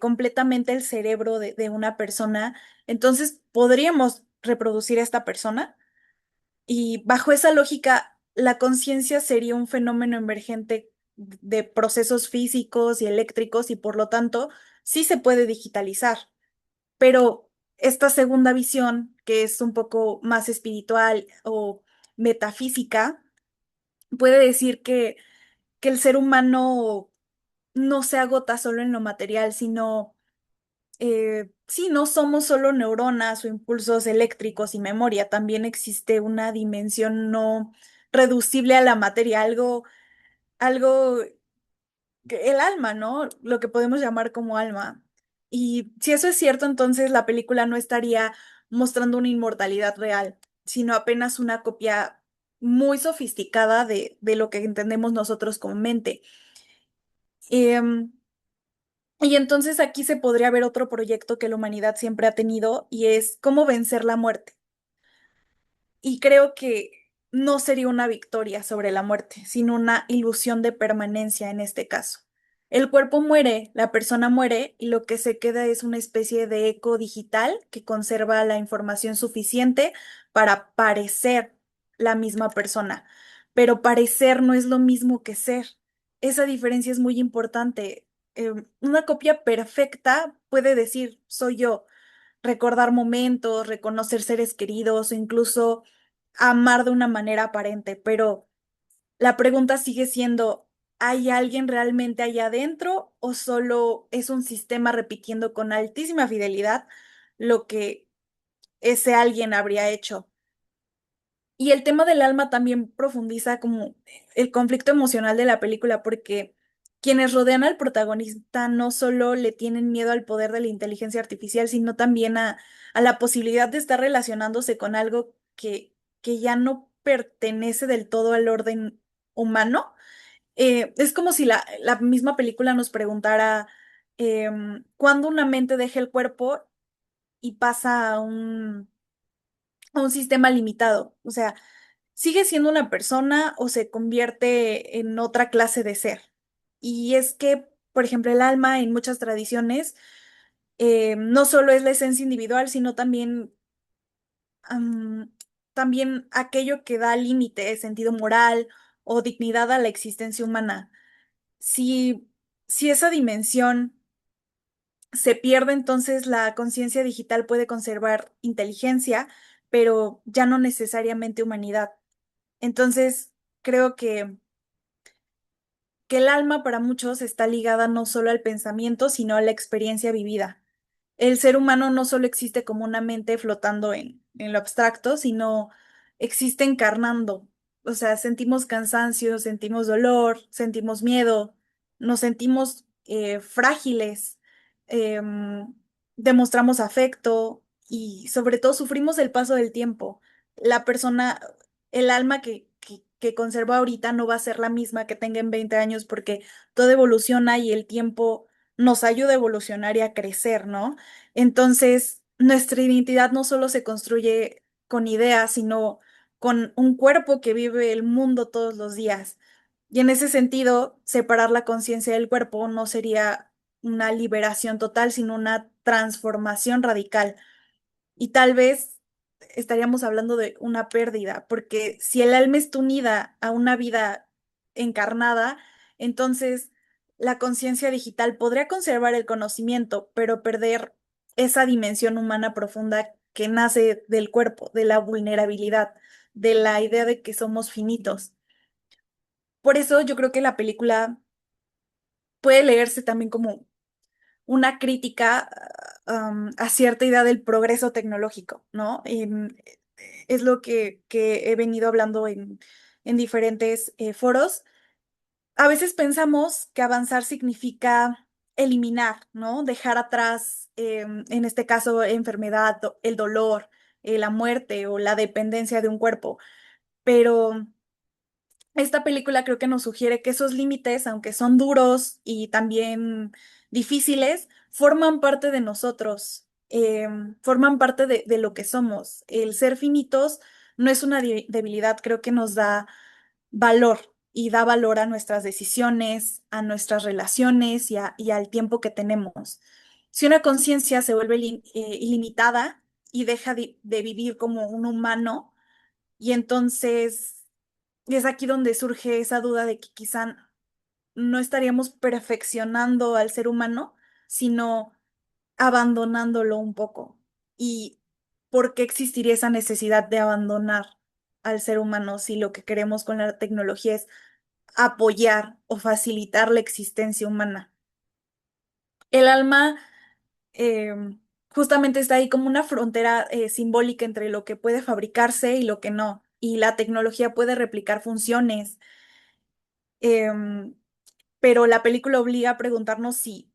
completamente el cerebro de una persona, entonces podríamos reproducir a esta persona. Y bajo esa lógica, la conciencia sería un fenómeno emergente de procesos físicos y eléctricos y por lo tanto sí se puede digitalizar. Pero esta segunda visión, que es un poco más espiritual o metafísica, puede decir que el ser humano no se agota solo en lo material, sino sí, no somos solo neuronas o impulsos eléctricos y memoria, también existe una dimensión no reducible a la materia, algo, el alma, ¿no? Lo que podemos llamar como alma. Y si eso es cierto, entonces la película no estaría mostrando una inmortalidad real, sino apenas una copia muy sofisticada de lo que entendemos nosotros como mente. Em, Y entonces aquí se podría ver otro proyecto que la humanidad siempre ha tenido y es cómo vencer la muerte. Y creo que no sería una victoria sobre la muerte, sino una ilusión de permanencia en este caso. El cuerpo muere, la persona muere y lo que se queda es una especie de eco digital que conserva la información suficiente para parecer la misma persona. Pero parecer no es lo mismo que ser. Esa diferencia es muy importante. Una copia perfecta puede decir, soy yo, recordar momentos, reconocer seres queridos o incluso amar de una manera aparente, pero la pregunta sigue siendo, ¿hay alguien realmente allá adentro o solo es un sistema repitiendo con altísima fidelidad lo que ese alguien habría hecho? Y el tema del alma también profundiza como el conflicto emocional de la película, porque quienes rodean al protagonista no solo le tienen miedo al poder de la inteligencia artificial, sino también a la posibilidad de estar relacionándose con algo que ya no pertenece del todo al orden humano. Es como si la misma película nos preguntara cuándo una mente deja el cuerpo y pasa a un sistema limitado. O sea, ¿sigue siendo una persona o se convierte en otra clase de ser? Y es que, por ejemplo, el alma en muchas tradiciones no solo es la esencia individual, sino también, am, también aquello que da límite, sentido moral o dignidad a la existencia humana. Si, si esa dimensión se pierde, entonces la conciencia digital puede conservar inteligencia, pero ya no necesariamente humanidad. Entonces, creo que el alma para muchos está ligada no solo al pensamiento, sino a la experiencia vivida. El ser humano no solo existe como una mente flotando en lo abstracto, sino existe encarnando. O sea, sentimos cansancio, sentimos dolor, sentimos miedo, nos sentimos frágiles, em, demostramos afecto y sobre todo sufrimos el paso del tiempo. La persona, el alma que conserva ahorita no va a ser la misma que tenga en 20 años porque todo evoluciona y el tiempo nos ayuda a evolucionar y a crecer, ¿no? Entonces, nuestra identidad no solo se construye con ideas, sino con un cuerpo que vive el mundo todos los días. Y en ese sentido, separar la conciencia del cuerpo no sería una liberación total, sino una transformación radical. Y tal vez estaríamos hablando de una pérdida, porque si el alma está unida a una vida encarnada, entonces la conciencia digital podría conservar el conocimiento, pero perder esa dimensión humana profunda que nace del cuerpo, de la vulnerabilidad, de la idea de que somos finitos. Por eso yo creo que la película puede leerse también como una crítica a cierta idea del progreso tecnológico, ¿no? Es lo que he venido hablando en diferentes foros. A veces pensamos que avanzar significa eliminar, ¿no? Dejar atrás, en este caso, enfermedad, el dolor, la muerte o la dependencia de un cuerpo, pero esta película creo que nos sugiere que esos límites, aunque son duros y también difíciles, forman parte de nosotros, forman parte de lo que somos. El ser finitos no es una debilidad, creo que nos da valor. y da valor a nuestras decisiones, a nuestras relaciones y al tiempo que tenemos. Si una conciencia se vuelve ilimitada y deja de vivir como un humano, y entonces es aquí donde surge esa duda de que quizá no estaríamos perfeccionando al ser humano, sino abandonándolo un poco. ¿Y por qué existiría esa necesidad de abandonar al ser humano si lo que queremos con la tecnología es apoyar o facilitar la existencia humana? El alma eh, justamente está ahí como una frontera simbólica entre lo que puede fabricarse y lo que no. Y la tecnología puede replicar funciones, em, pero la película obliga a preguntarnos si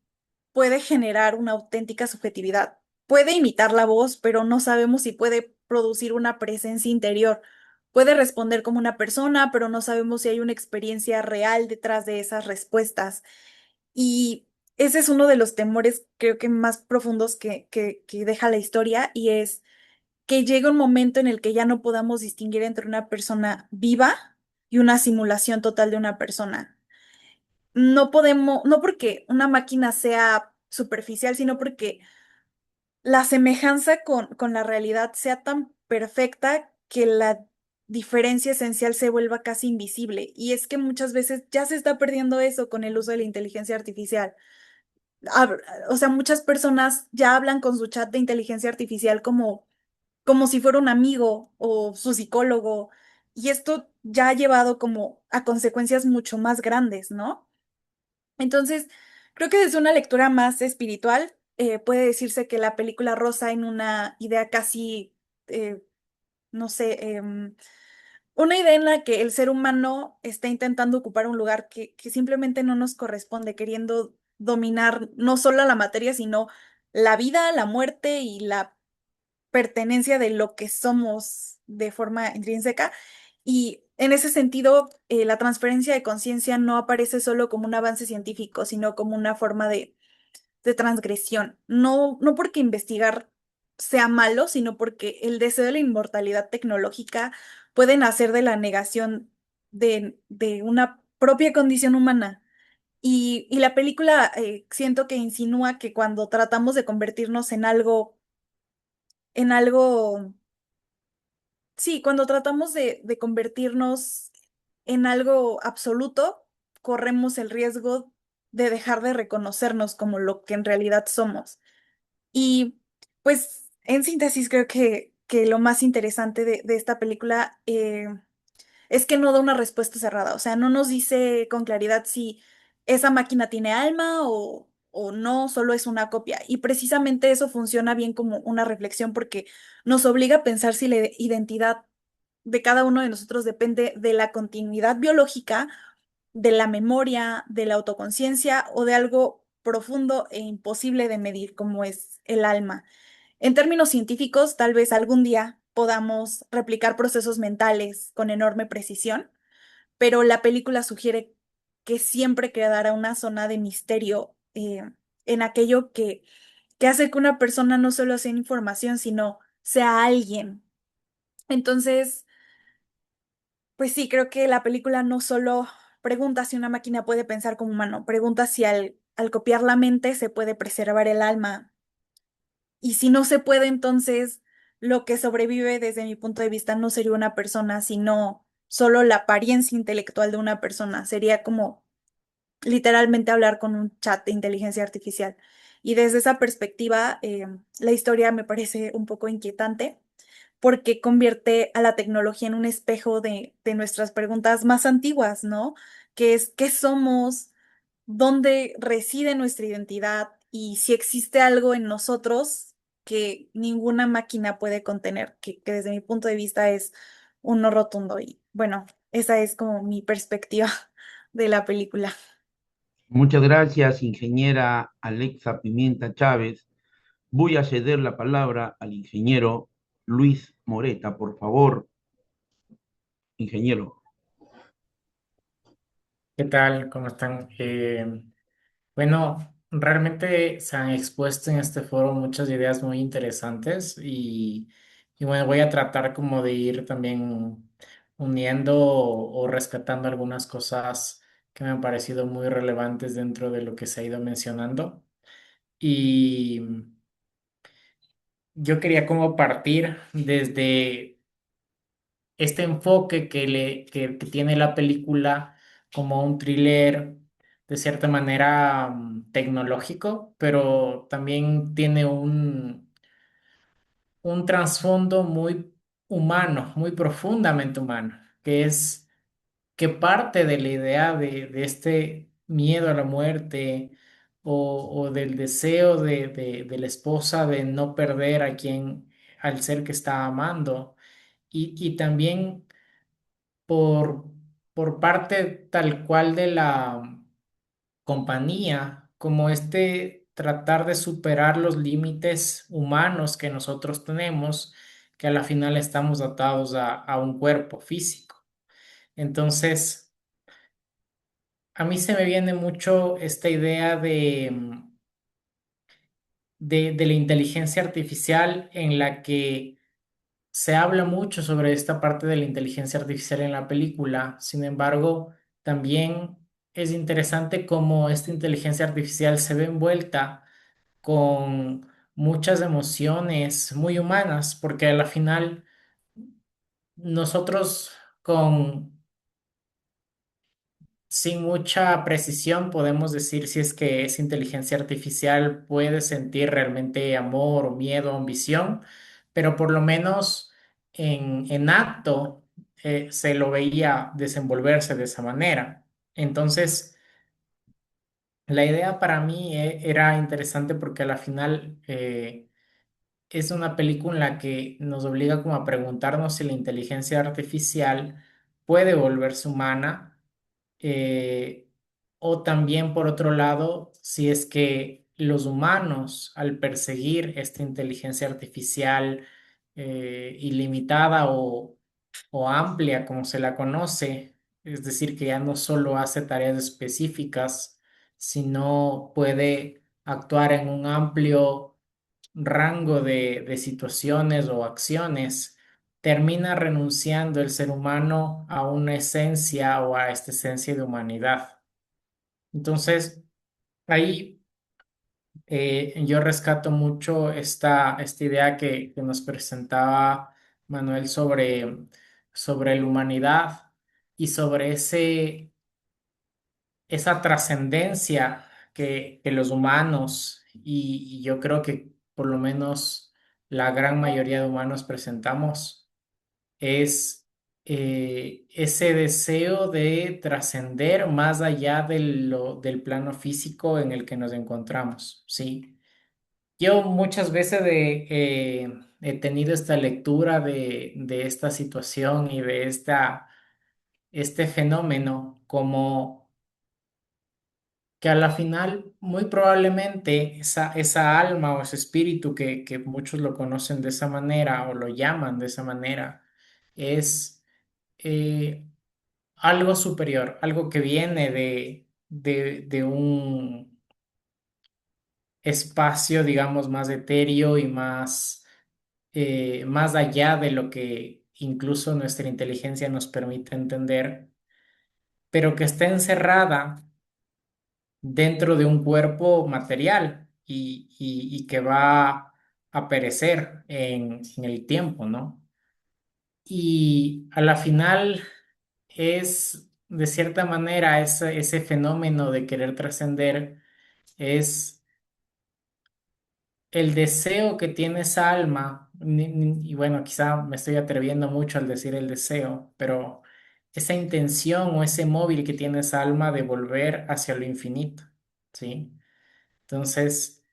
puede generar una auténtica subjetividad. Puede imitar la voz, pero no sabemos si puede producir una presencia interior. Puede responder como una persona, pero no sabemos si hay una experiencia real detrás de esas respuestas. Y ese es uno de los temores, creo que más profundos que deja la historia, y es que llega un momento en el que ya no podamos distinguir entre una persona viva y una simulación total de una persona. No podemos, no porque una máquina sea superficial, sino porque la semejanza con la realidad sea tan perfecta que la diferencia esencial se vuelva casi invisible. Y es que muchas veces ya se está perdiendo eso con el uso de la inteligencia artificial. Hab- O sea, muchas personas ya hablan con su chat de inteligencia artificial como si fuera un amigo o su psicólogo. Y esto ya ha llevado como a consecuencias mucho más grandes, ¿no? Entonces, creo que desde una lectura más espiritual, puede decirse que la película rosa en una idea casi, eh, no sé, una idea en la que el ser humano está intentando ocupar un lugar que simplemente no nos corresponde, queriendo dominar no solo la materia, sino la vida, la muerte y la pertenencia de lo que somos de forma intrínseca. Y en ese sentido, la transferencia de conciencia no aparece solo como un avance científico, sino como una forma de transgresión. No, no porque investigar sea malo, sino porque el deseo de la inmortalidad tecnológica puede nacer de la negación de una propia condición humana. Y la película siento que insinúa que cuando tratamos de convertirnos en algo. Sí, cuando tratamos de convertirnos en algo absoluto, corremos el riesgo de dejar de reconocernos como lo que en realidad somos. Y pues, en síntesis, creo que lo más interesante de esta película es que no da una respuesta cerrada, o sea, no nos dice con claridad si esa máquina tiene alma o no, solo es una copia. Y precisamente eso funciona bien como una reflexión porque nos obliga a pensar si la identidad de cada uno de nosotros depende de la continuidad biológica, de la memoria, de la autoconciencia o de algo profundo e imposible de medir como es el alma. En términos científicos, tal vez algún día podamos replicar procesos mentales con enorme precisión, pero la película sugiere que siempre quedará una zona de misterio en aquello que hace que una persona no solo sea información, sino sea alguien. Entonces, pues sí, creo que la película no solo pregunta si una máquina puede pensar como humano, pregunta si al copiar la mente se puede preservar el alma. Y si no se puede, entonces lo que sobrevive desde mi punto de vista no sería una persona, sino solo la apariencia intelectual de una persona. Sería como literalmente hablar con un chat de inteligencia artificial. Y desde esa perspectiva, la historia me parece un poco inquietante porque convierte a la tecnología en un espejo de nuestras preguntas más antiguas, ¿no? Que es, ¿qué somos? ¿Dónde reside nuestra identidad? Y si existe algo en nosotros que ninguna máquina puede contener, que desde mi punto de vista es un no rotundo. Y bueno, esa es como mi perspectiva de la película. Muchas gracias, ingeniera Alexa Pimienta Chávez. Voy a ceder la palabra al ingeniero Luis Moreta, por favor, ingeniero. ¿Qué tal? ¿Cómo están? Bueno, realmente se han expuesto en este foro muchas ideas muy interesantes y bueno, voy a tratar como de ir también uniendo o rescatando algunas cosas que me han parecido muy relevantes dentro de lo que se ha ido mencionando. Y yo quería como partir desde este enfoque que tiene la película como un thriller de cierta manera tecnológico, pero también tiene un trasfondo muy humano, muy profundamente humano, que es que parte de la idea de este miedo a la muerte o del deseo de la esposa de no perder al ser que está amando. Y también por, por parte tal cual de la compañía, como este tratar de superar los límites humanos que nosotros tenemos, que a la final estamos atados a un cuerpo físico. Entonces, a mí se me viene mucho esta idea de la inteligencia artificial en la que se habla mucho sobre esta parte de la inteligencia artificial en la película. Sin embargo, también es interesante cómo esta inteligencia artificial se ve envuelta con muchas emociones muy humanas, porque a la final nosotros con sin mucha precisión podemos decir si es que esa inteligencia artificial puede sentir realmente amor o miedo o ambición, pero por lo menos en acto se lo veía desenvolverse de esa manera. Entonces, la idea para mí era interesante porque a la final es una película en la que nos obliga como a preguntarnos si la inteligencia artificial puede volverse humana, eh, o también por otro lado, si es que los humanos al perseguir esta inteligencia artificial ilimitada o amplia como se la conoce, es decir, que ya no solo hace tareas específicas, sino puede actuar en un amplio rango de situaciones o acciones, termina renunciando el ser humano a una esencia o a esta esencia de humanidad. Entonces, ahí yo rescato mucho esta idea que nos presentaba Manuel sobre la humanidad y sobre esa trascendencia que los humanos, y yo creo que por lo menos la gran mayoría de humanos presentamos, es ese deseo de trascender más allá del plano físico en el que nos encontramos, ¿sí? Yo muchas veces he tenido esta lectura de esta situación y de este fenómeno como que a la final muy probablemente esa alma o ese espíritu que muchos lo conocen de esa manera o lo llaman de esa manera, es eh, algo superior, algo que viene de un espacio, digamos, más etéreo y más allá de lo que incluso nuestra inteligencia nos permite entender, pero que está encerrada dentro de un cuerpo material y que va a perecer en el tiempo, ¿no? Y a la final es, de cierta manera, ese fenómeno de querer trascender es el deseo que tiene esa alma, y bueno, quizá me estoy atreviendo mucho al decir el deseo, pero esa intención o ese móvil que tiene esa alma de volver hacia lo infinito, ¿sí? Entonces,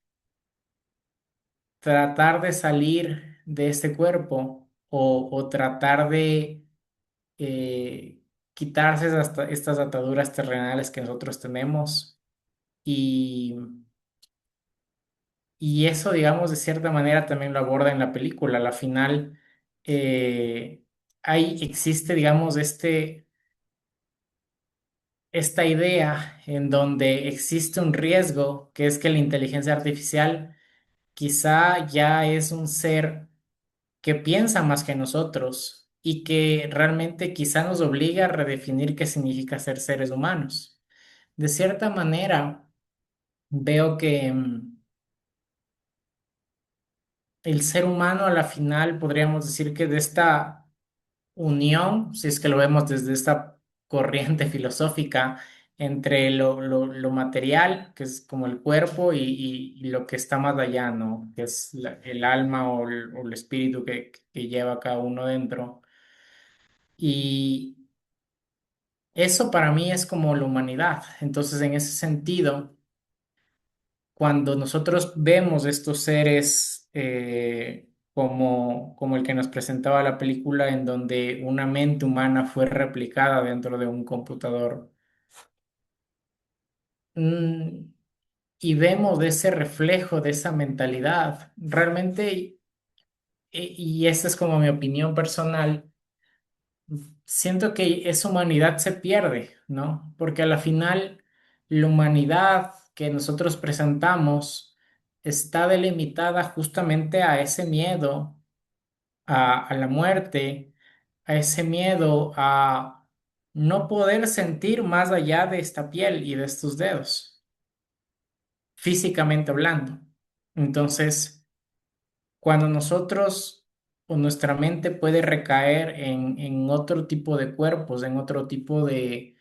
tratar de salir de este cuerpo o tratar de quitarse estas ataduras terrenales que nosotros tenemos y, y eso, digamos, de cierta manera también lo aborda en la película. A la final, eh, ahí existe, digamos, esta idea en donde existe un riesgo, que es que la inteligencia artificial quizá ya es un ser que piensa más que nosotros y que realmente quizá nos obliga a redefinir qué significa ser seres humanos. De cierta manera, veo que el ser humano a la final podríamos decir que de esta unión, si es que lo vemos desde esta corriente filosófica entre lo material, que es como el cuerpo, y lo que está más allá, ¿no? Que es el alma o el espíritu que lleva cada uno dentro. Y eso para mí es como la humanidad. Entonces, en ese sentido, cuando nosotros vemos estos seres como el que nos presentaba la película, en donde una mente humana fue replicada dentro de un computador, mm, y vemos de ese reflejo, de esa mentalidad, realmente, y esta es como mi opinión personal, siento que esa humanidad se pierde, ¿no? Porque a la final la humanidad que nosotros presentamos está delimitada justamente a ese miedo a la muerte, a ese miedo a no poder sentir más allá de esta piel y de estos dedos, físicamente hablando. Entonces, cuando nosotros o nuestra mente puede recaer en otro tipo de cuerpos, en otro tipo de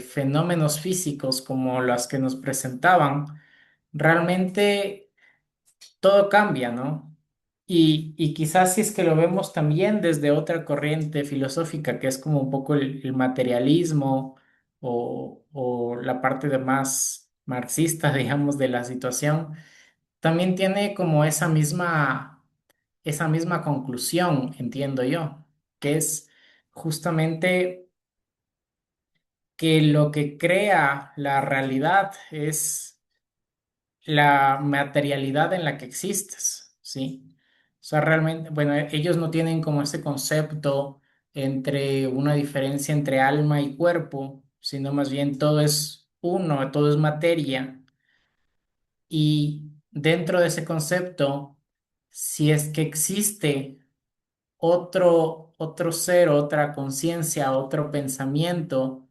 fenómenos físicos como las que nos presentaban, realmente todo cambia, ¿no? Y quizás si es que lo vemos también desde otra corriente filosófica, que es como un poco el materialismo o la parte de más marxista, digamos, de la situación, también tiene como esa misma conclusión, entiendo yo, que es justamente que lo que crea la realidad es la materialidad en la que existes, ¿sí? O sea, realmente, bueno, ellos no tienen como ese concepto entre una diferencia entre alma y cuerpo, sino más bien todo es uno, todo es materia. Y dentro de ese concepto, si es que existe otro ser, otra conciencia, otro pensamiento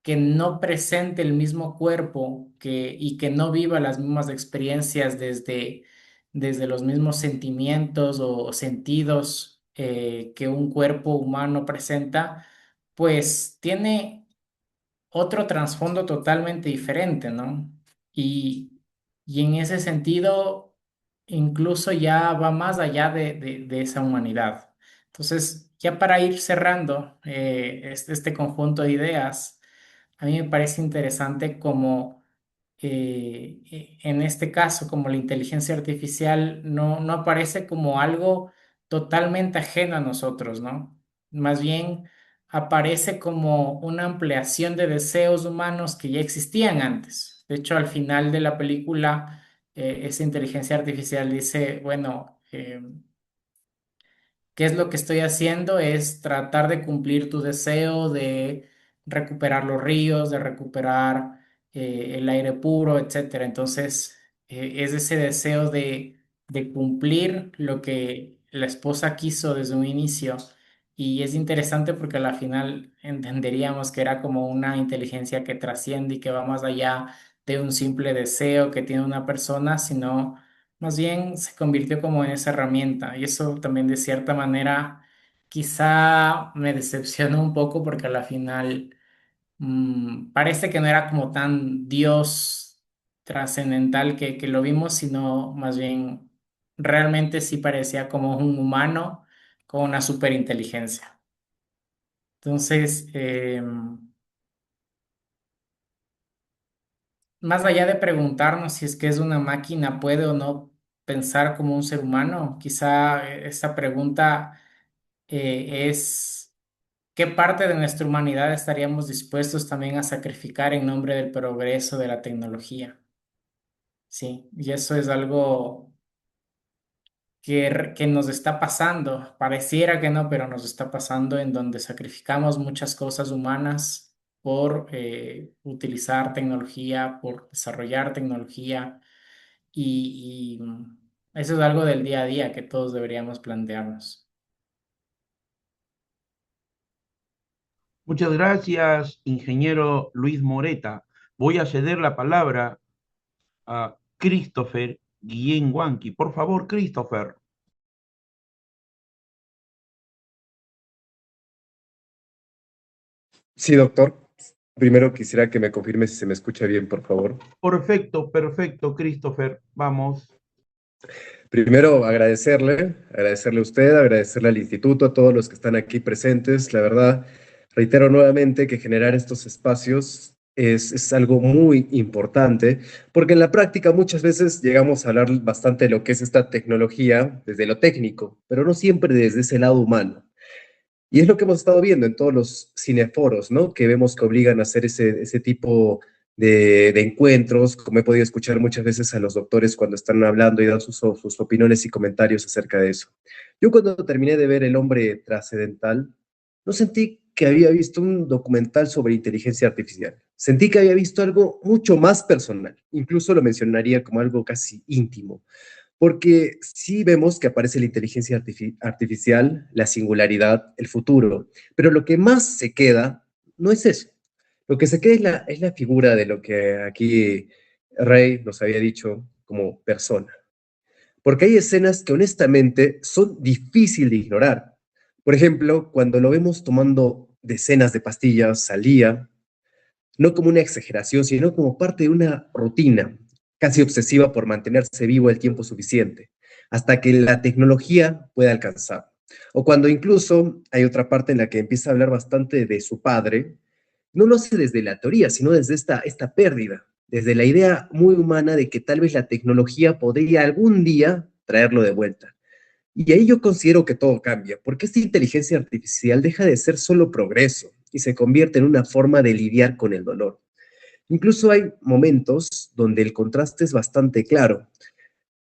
que no presente el mismo cuerpo y que no viva las mismas experiencias desde los mismos sentimientos o sentidos que un cuerpo humano presenta, pues tiene otro trasfondo totalmente diferente, ¿no? Y, y en ese sentido, incluso ya va más allá de esa humanidad. Entonces, ya para ir cerrando este conjunto de ideas, a mí me parece interesante como en este caso, como la inteligencia artificial no aparece como algo totalmente ajeno a nosotros, ¿no? Más bien aparece como una ampliación de deseos humanos que ya existían antes. De hecho, al final de la película, esa inteligencia artificial dice, bueno, ¿qué es lo que estoy haciendo? Es tratar de cumplir tu deseo de recuperar los ríos, de recuperar el aire puro, etcétera. Entonces, es ese deseo de cumplir lo que la esposa quiso desde un inicio. Y es interesante porque al final entenderíamos que era como una inteligencia que trasciende y que va más allá de un simple deseo que tiene una persona, sino más bien se convirtió como en esa herramienta y eso también de cierta manera quizá me decepcionó un poco porque a la final parece que no era como tan Dios trascendental que lo vimos, sino más bien realmente sí parecía como un humano con una superinteligencia. Entonces, más allá de preguntarnos si es que es una máquina, puede o no pensar como un ser humano, quizá esta pregunta es qué parte de nuestra humanidad estaríamos dispuestos también a sacrificar en nombre del progreso de la tecnología. Sí, y eso es algo que nos está pasando. Pareciera que no, pero nos está pasando en donde sacrificamos muchas cosas humanas por utilizar tecnología, por desarrollar tecnología y eso es algo del día a día que todos deberíamos plantearnos. Muchas gracias, ingeniero Luis Moreta. Voy a ceder la palabra a Christopher Guillén Wanqui. Por favor, Christopher. Sí, doctor. Primero quisiera que me confirme si se me escucha bien, por favor. Perfecto, perfecto, Christopher. Vamos. Primero, agradecerle a usted, agradecerle al instituto, a todos los que están aquí presentes. La verdad, reitero nuevamente que generar estos espacios es algo muy importante, porque en la práctica muchas veces llegamos a hablar bastante de lo que es esta tecnología desde lo técnico, pero no siempre desde ese lado humano. Y es lo que hemos estado viendo en todos los cineforos, ¿no? Que vemos que obligan a hacer ese tipo de encuentros, como he podido escuchar muchas veces a los doctores cuando están hablando y dan sus opiniones y comentarios acerca de eso. Yo cuando terminé de ver El hombre trascendental, no sentí que había visto un documental sobre inteligencia artificial. Sentí que había visto algo mucho más personal. Incluso lo mencionaría como algo casi íntimo, porque sí vemos que aparece la inteligencia artificial, la singularidad, el futuro, pero lo que más se queda no es eso. Lo que se queda es la figura de lo que aquí Rey nos había dicho como persona. Porque hay escenas que honestamente son difíciles de ignorar. Por ejemplo, cuando lo vemos tomando decenas de pastillas al día, no como una exageración, sino como parte de una rutina casi obsesiva por mantenerse vivo el tiempo suficiente, hasta que la tecnología pueda alcanzar. O cuando incluso hay otra parte en la que empieza a hablar bastante de su padre, no lo hace desde la teoría, sino desde esta pérdida, desde la idea muy humana de que tal vez la tecnología podría algún día traerlo de vuelta. Y ahí yo considero que todo cambia, porque esta inteligencia artificial deja de ser solo progreso y se convierte en una forma de lidiar con el dolor. Incluso hay momentos donde el contraste es bastante claro.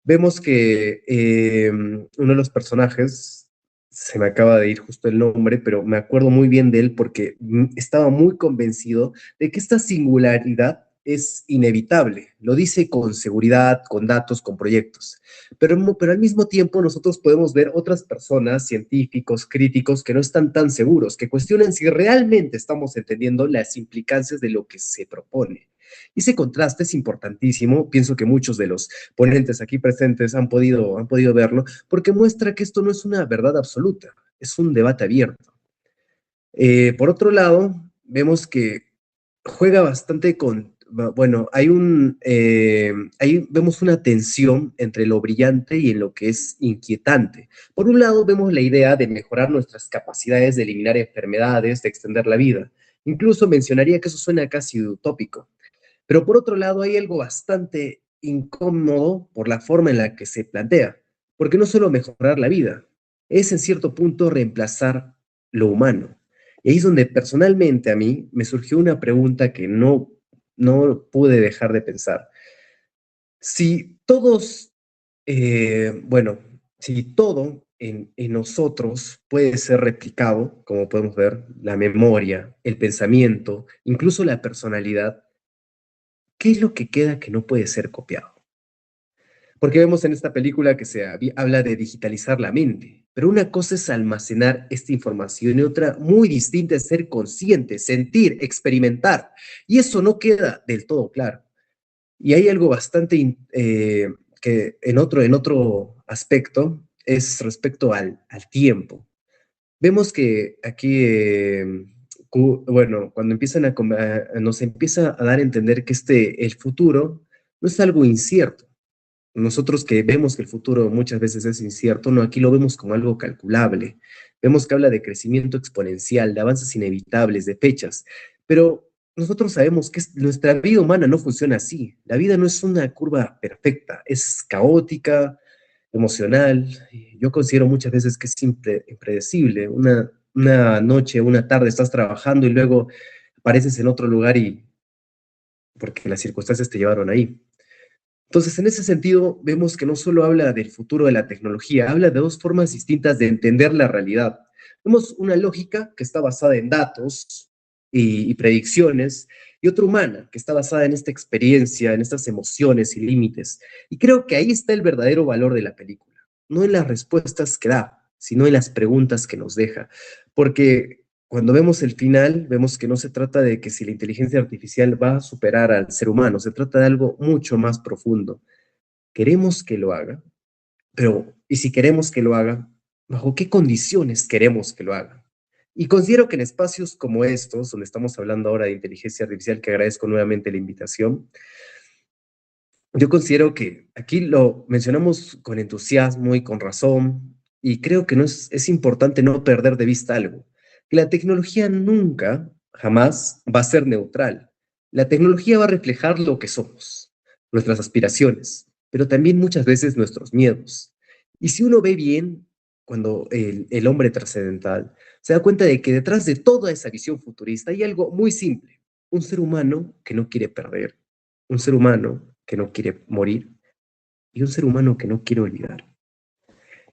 Vemos que uno de los personajes, se me acaba de ir justo el nombre, pero me acuerdo muy bien de él porque estaba muy convencido de que esta singularidad es inevitable. Lo dice con seguridad, con datos, con proyectos. Pero al mismo tiempo nosotros podemos ver otras personas, científicos, críticos, que no están tan seguros, que cuestionan si realmente estamos entendiendo las implicancias de lo que se propone. Y ese contraste es importantísimo. Pienso que muchos de los ponentes aquí presentes han podido verlo, porque muestra que esto no es una verdad absoluta, es un debate abierto. Por otro lado, vemos que juega bastante con, bueno, ahí vemos una tensión entre lo brillante y en lo que es inquietante. Por un lado, vemos la idea de mejorar nuestras capacidades de eliminar enfermedades, de extender la vida. Incluso mencionaría que eso suena casi utópico. Pero por otro lado, hay algo bastante incómodo por la forma en la que se plantea, porque no solo mejorar la vida, es en cierto punto reemplazar lo humano. Y ahí es donde personalmente a mí me surgió una pregunta que no pude dejar de pensar. Si todos, bueno, si todo en nosotros puede ser replicado, como podemos ver, la memoria, el pensamiento, incluso la personalidad, ¿qué es lo que queda que no puede ser copiado? Porque vemos en esta película que habla de digitalizar la mente, pero una cosa es almacenar esta información y otra muy distinta es ser consciente, sentir, experimentar. Y eso no queda del todo claro. Y hay algo bastante que en otro aspecto es respecto al tiempo. Vemos que aquí, bueno, cuando nos empieza a dar a entender que el futuro no es algo incierto. Nosotros que vemos que el futuro muchas veces es incierto, no, aquí lo vemos como algo calculable. Vemos que habla de crecimiento exponencial, de avances inevitables, de fechas, pero nosotros sabemos que nuestra vida humana no funciona así. La vida no es una curva perfecta, es caótica, emocional. Yo considero muchas veces que es impredecible. Una noche, una tarde estás trabajando y luego apareces en otro lugar y porque las circunstancias te llevaron ahí. Entonces, en ese sentido, vemos que no solo habla del futuro de la tecnología, habla de dos formas distintas de entender la realidad. Vemos una lógica que está basada en datos y predicciones, y otra humana que está basada en esta experiencia, en estas emociones y límites. Y creo que ahí está el verdadero valor de la película, no en las respuestas que da, sino en las preguntas que nos deja. Porque cuando vemos el final, vemos que no se trata de que si la inteligencia artificial va a superar al ser humano, se trata de algo mucho más profundo. Queremos que lo haga, pero ¿y si queremos que lo haga? ¿Bajo qué condiciones queremos que lo haga? Y considero que en espacios como estos, donde estamos hablando ahora de inteligencia artificial, que agradezco nuevamente la invitación, yo considero que aquí lo mencionamos con entusiasmo y con razón, y creo que es importante no perder de vista algo, que la tecnología nunca, jamás va a ser neutral. La tecnología va a reflejar lo que somos, nuestras aspiraciones, pero también muchas veces nuestros miedos. Y si uno ve bien, cuando el hombre trascendental se da cuenta de que detrás de toda esa visión futurista hay algo muy simple, un ser humano que no quiere perder, un ser humano que no quiere morir y un ser humano que no quiere olvidar.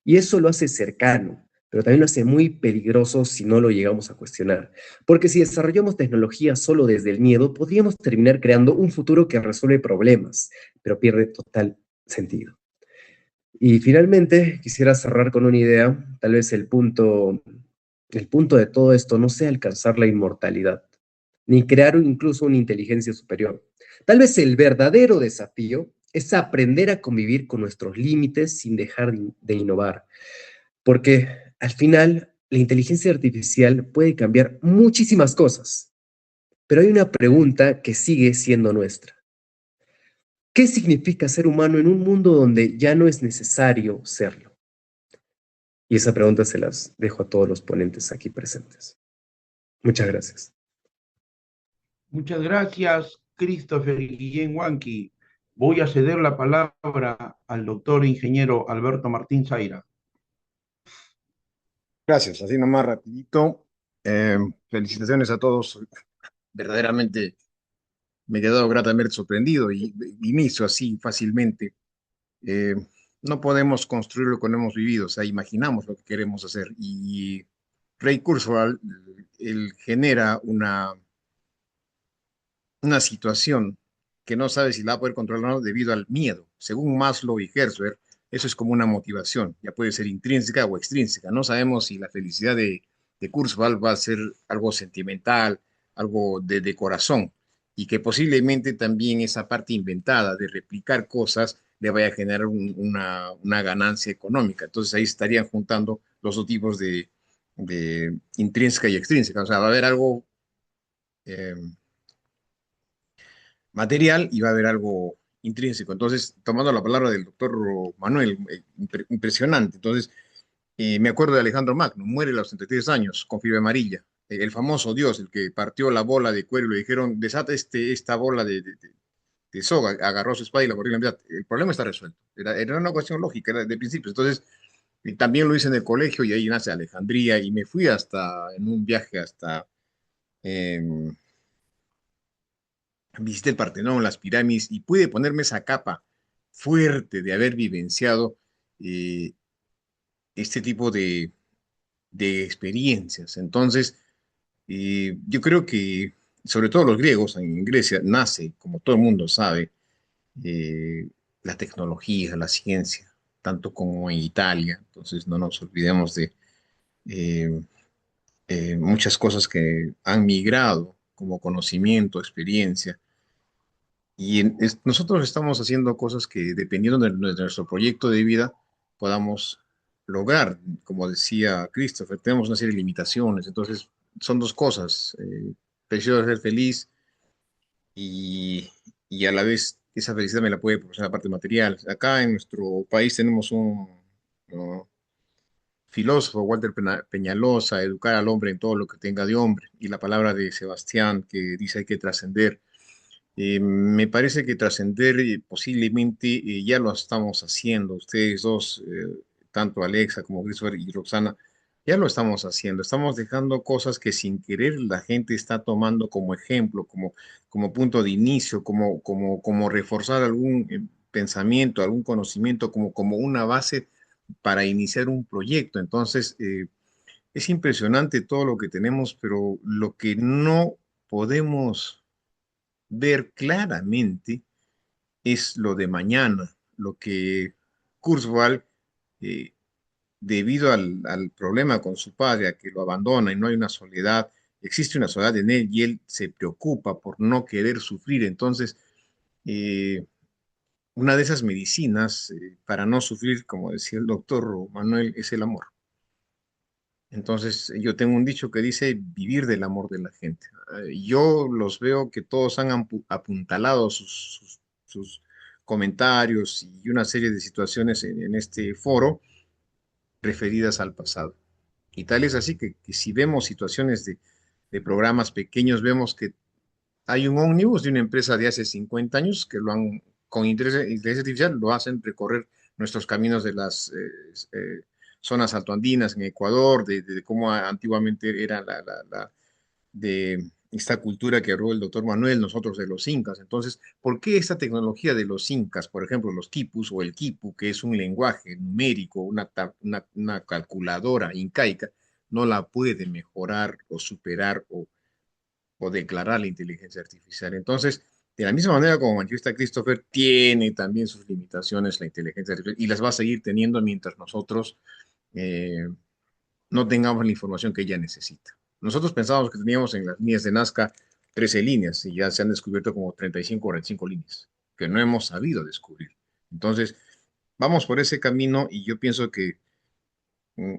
Y eso lo hace cercano, pero también lo hace muy peligroso si no lo llegamos a cuestionar. Porque si desarrollamos tecnología solo desde el miedo, podríamos terminar creando un futuro que resuelve problemas, pero pierde total sentido. Y finalmente, quisiera cerrar con una idea, tal vez el punto de todo esto no sea alcanzar la inmortalidad, ni crear incluso una inteligencia superior. Tal vez el verdadero desafío es aprender a convivir con nuestros límites sin dejar de innovar, porque al final la inteligencia artificial puede cambiar muchísimas cosas, pero hay una pregunta que sigue siendo nuestra. ¿Qué significa ser humano en un mundo donde ya no es necesario serlo? Y esa pregunta se las dejo a todos los ponentes aquí presentes. Muchas gracias. Muchas gracias, Christopher y Guillén Wanqui. Voy a ceder la palabra al doctor ingeniero Alberto Martín Zaira. Gracias, así nomás rapidito. Felicitaciones a todos. Verdaderamente me he quedado gratamente sorprendido y inicio así fácilmente. Eh, no podemos construir lo que no hemos vivido, o sea, imaginamos lo que queremos hacer. Y Ray Kurzweil, él genera una situación que no sabe si la va a poder controlar o no debido al miedo. Según Maslow y Herzberg, eso es como una motivación, ya puede ser intrínseca o extrínseca. No sabemos si la felicidad de Kurzweil va a ser algo sentimental, algo de corazón, y que posiblemente también esa parte inventada de replicar cosas le vaya a generar una ganancia económica. Entonces ahí estarían juntando los dos tipos de intrínseca y extrínseca. O sea, va a haber algo eh, material y va a haber algo intrínseco. Entonces, tomando la palabra del doctor Manuel, impresionante. Entonces, me acuerdo de Alejandro Magno, muere a los 33 años con fiebre amarilla. El famoso dios, el que partió la bola de cuero y le dijeron, desata esta bola de soga, agarró su espada y la corrió en la mitad. El problema está resuelto. Era una cuestión lógica, era de principios. Entonces, y también lo hice en el colegio y ahí nace Alejandría y me fui en un viaje hasta, em, visité el Partenón, las pirámides y pude ponerme esa capa fuerte de haber vivenciado eh, este tipo de experiencias. Entonces, yo creo que, sobre todo los griegos, en Grecia nace, como todo el mundo sabe, eh, la tecnología, la ciencia, tanto como en Italia. Entonces, no nos olvidemos de eh, muchas cosas que han migrado como conocimiento, experiencia. Y nosotros estamos haciendo cosas que, dependiendo de nuestro proyecto de vida, podamos lograr. Como decía Christopher, tenemos una serie de limitaciones. Entonces, son dos cosas. Prefiero ser feliz y, y a la vez esa felicidad me la puede proporcionar la parte material. Acá en nuestro país tenemos un ¿no? filósofo, Walter Peñalosa, educar al hombre en todo lo que tenga de hombre. Y la palabra de Sebastián que dice hay que trascender. Me parece que trascender posiblemente ya lo estamos haciendo. Ustedes dos, tanto Alexa como Christopher y Roxana, ya lo estamos haciendo. Estamos dejando cosas que sin querer la gente está tomando como ejemplo, como punto de inicio, como reforzar algún pensamiento, algún conocimiento, como una base para iniciar un proyecto. Entonces, es impresionante todo lo que tenemos, pero lo que no podemos ver claramente es lo de mañana, lo que Kurzweil eh, debido al problema con su padre, a que lo abandona y no hay una soledad, existe una soledad en él y él se preocupa por no querer sufrir. Entonces, eh, una de esas medicinas para no sufrir, como decía el doctor Manuel, es el amor. Entonces, yo tengo un dicho que dice vivir del amor de la gente. Yo los veo que todos han apuntalado sus comentarios y una serie de situaciones en este foro referidas al pasado. Y tal es así que si vemos situaciones de programas pequeños, vemos que hay un ómnibus de una empresa de hace 50 años que lo han, con inteligencia artificial, lo hacen recorrer nuestros caminos de las zonas altoandinas en Ecuador, de cómo antiguamente era de esta cultura que habló el doctor Manuel, nosotros de los incas. Entonces, ¿por qué esta tecnología de los incas, por ejemplo, los quipus o el quipu, que es un lenguaje numérico, una calculadora incaica, no la puede mejorar o superar o declarar la inteligencia artificial? Entonces, de la misma manera como manifiesta Christopher, tiene también sus limitaciones la inteligencia artificial y las va a seguir teniendo mientras nosotros eh, no tengamos la información que ella necesita. Nosotros pensábamos que teníamos en las líneas de Nazca 13 líneas y ya se han descubierto como 35 o 45 líneas que no hemos sabido descubrir. Entonces, vamos por ese camino y yo pienso que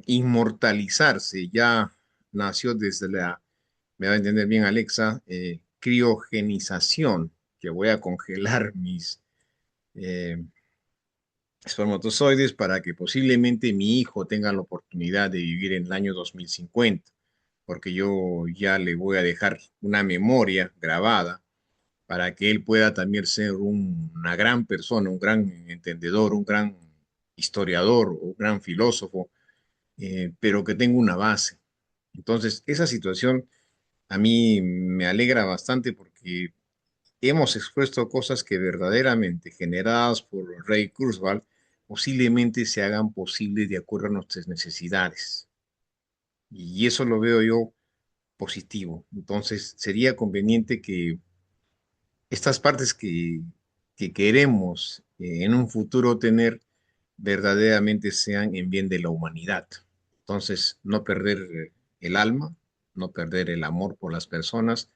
inmortalizarse ya nació desde me va a entender bien Alexa, criogenización, que voy a congelar mis eh, espermatozoides para que posiblemente mi hijo tenga la oportunidad de vivir en el año 2050, porque yo ya le voy a dejar una memoria grabada para que él pueda también ser una gran persona, un gran entendedor, un gran historiador, un gran filósofo, pero que tenga una base. Entonces, esa situación a mí me alegra bastante porque hemos expuesto cosas que verdaderamente, generadas por Ray Kurzweil, posiblemente se hagan posibles de acuerdo a nuestras necesidades. Y eso lo veo yo positivo. Entonces, sería conveniente que estas partes que queremos en un futuro tener verdaderamente sean en bien de la humanidad. Entonces, no perder el alma, no perder el amor por las personas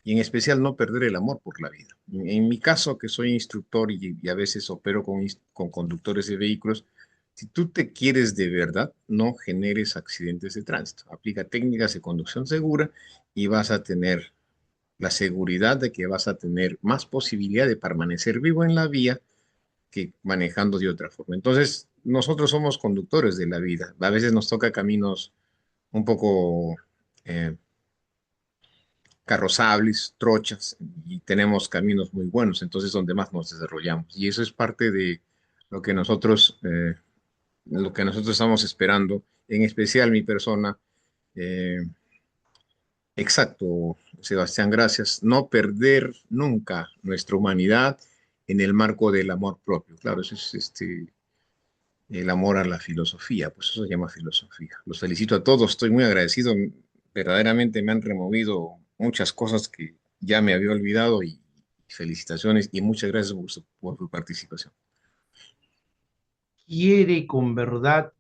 y en especial no perder el amor por la vida. En mi caso, que soy instructor y a veces opero con conductores de vehículos, si tú te quieres de verdad, no generes accidentes de tránsito. Aplica técnicas de conducción segura y vas a tener la seguridad de que vas a tener más posibilidad de permanecer vivo en la vía que manejando de otra forma. Entonces, nosotros somos conductores de la vida. A veces nos toca caminos un poco eh, carrozables, trochas, y tenemos caminos muy buenos, entonces donde más nos desarrollamos. Y eso es parte de lo que lo que nosotros estamos esperando, en especial mi persona. eh, Exacto, Sebastián, gracias. No perder nunca nuestra humanidad en el marco del amor propio. Claro, eso es el amor a la filosofía, pues eso se llama filosofía. Los felicito a todos, estoy muy agradecido. Verdaderamente me han removido muchas cosas que ya me había olvidado y felicitaciones y muchas gracias por su participación. Quiere con verdad,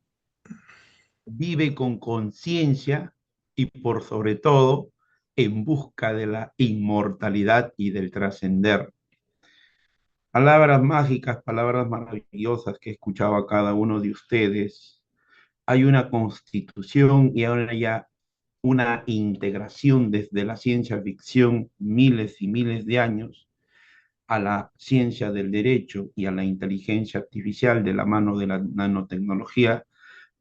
vive con conciencia y por sobre todo en busca de la inmortalidad y del trascender. Palabras mágicas, palabras maravillosas que escuchaba cada uno de ustedes. Hay una constitución y ahora ya una integración desde la ciencia ficción, miles y miles de años, a la ciencia del derecho y a la inteligencia artificial de la mano de la nanotecnología,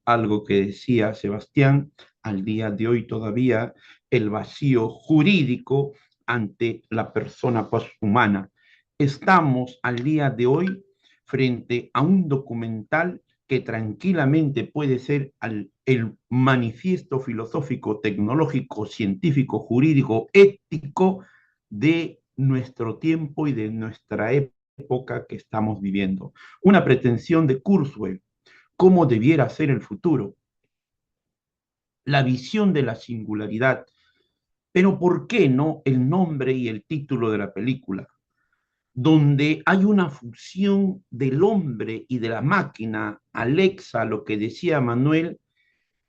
algo que decía Sebastián, al día de hoy todavía el vacío jurídico ante la persona poshumana. Estamos al día de hoy frente a un documental que tranquilamente puede ser el manifiesto filosófico, tecnológico, científico, jurídico, ético de nuestro tiempo y de nuestra época que estamos viviendo. Una pretensión de Kurzweil, cómo debiera ser el futuro, la visión de la singularidad. Pero ¿por qué no el nombre y el título de la película? donde hay una fusión del hombre y de la máquina. Alexa, lo que decía Manuel,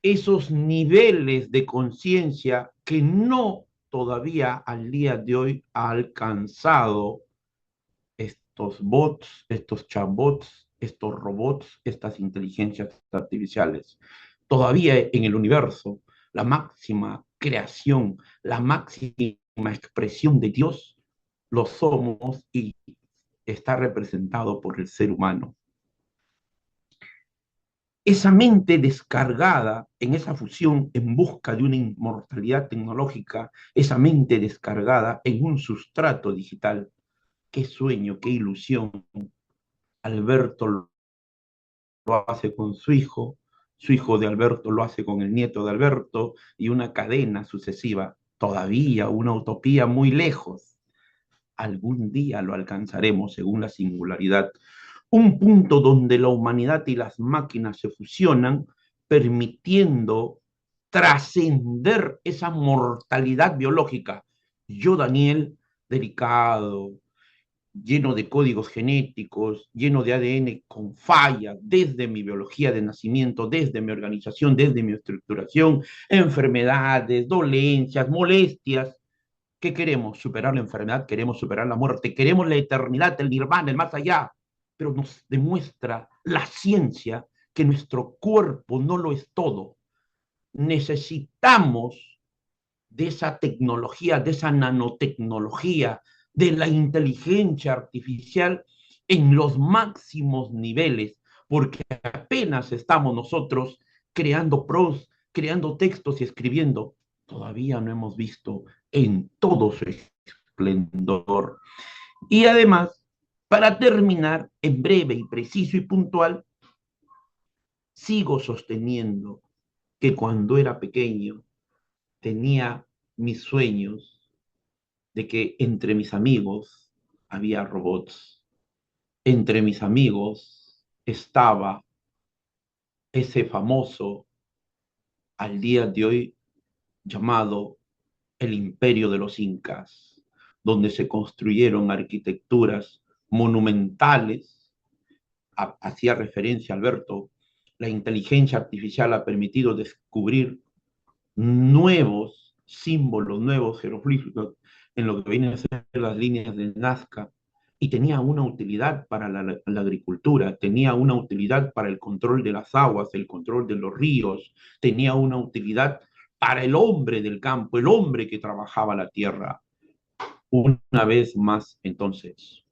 esos niveles de conciencia que no todavía al día de hoy ha alcanzado estos bots, estos chatbots, estos robots, estas inteligencias artificiales. Todavía en el universo, la máxima creación, la máxima expresión de Dios, lo somos y está representado por el ser humano. Esa mente descargada en esa fusión en busca de una inmortalidad tecnológica, esa mente descargada en un sustrato digital, qué sueño, qué ilusión. Alberto lo hace con su hijo de Alberto lo hace con el nieto de Alberto, y una cadena sucesiva, todavía una utopía muy lejos. Algún día lo alcanzaremos según la singularidad. Un punto donde la humanidad y las máquinas se fusionan, permitiendo trascender esa mortalidad biológica. Yo, Daniel, delicado, lleno de códigos genéticos, lleno de ADN con falla, desde mi biología de nacimiento, desde mi organización, desde mi estructuración, enfermedades, dolencias, molestias. ¿Qué queremos? Superar la enfermedad, queremos superar la muerte, queremos la eternidad, el nirvana, el más allá. Pero nos demuestra la ciencia que nuestro cuerpo no lo es todo. Necesitamos de esa tecnología, de esa nanotecnología, de la inteligencia artificial en los máximos niveles, porque apenas estamos nosotros creando pros, creando textos y escribiendo. Todavía no hemos visto en todo su esplendor. Y además, para terminar, en breve y preciso y puntual, sigo sosteniendo que cuando era pequeño tenía mis sueños de que entre mis amigos había robots, entre mis amigos estaba ese famoso, al día de hoy llamado el imperio de los incas, donde se construyeron arquitecturas monumentales. Hacía referencia Alberto, la inteligencia artificial ha permitido descubrir nuevos símbolos, nuevos jeroglíficos en lo que vienen a ser las líneas de Nazca, y tenía una utilidad para la agricultura, tenía una utilidad para el control de las aguas, el control de los ríos, tenía una utilidad para el hombre del campo, el hombre que trabajaba la tierra. Una vez más, entonces,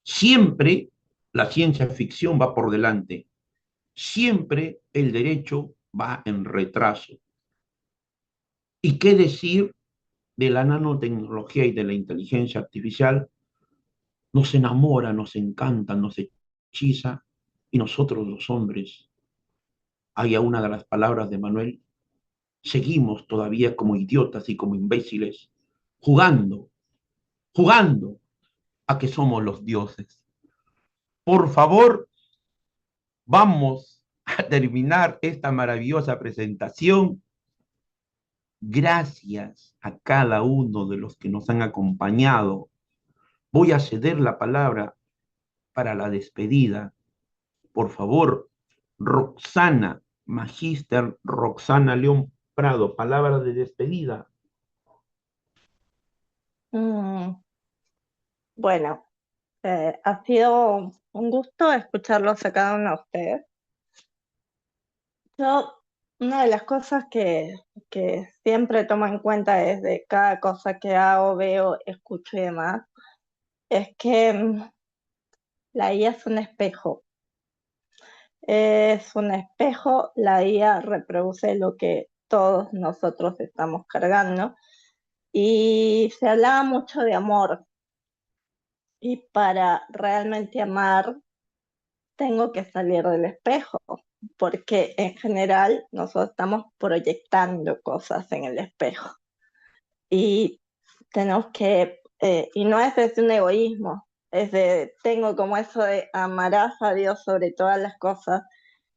siempre la ciencia ficción va por delante, siempre el derecho va en retraso. ¿Y qué decir de la nanotecnología y de la inteligencia artificial? Nos enamora, nos encanta, nos hechiza, y nosotros los hombres, hay a una de las palabras de Manuel, seguimos todavía como idiotas y como imbéciles, jugando, jugando a que somos los dioses. Por favor, vamos a terminar esta maravillosa presentación. Gracias a cada uno de los que nos han acompañado. Voy a ceder la palabra para la despedida. Por favor, Roxana, Magíster Roxana León Prado, palabra de despedida. Bueno, ha sido un gusto escucharlos a cada uno de ustedes. Yo, una de las cosas que siempre tomo en cuenta desde cada cosa que hago, veo, escucho y demás, es que la IA es un espejo. Es un espejo, la IA reproduce lo que todos nosotros estamos cargando. Y se hablaba mucho de amor. Y para realmente amar, tengo que salir del espejo, porque en general nosotros estamos proyectando cosas en el espejo. Y tenemos que, y no es desde un egoísmo, es de, tengo como eso de amarás a Dios sobre todas las cosas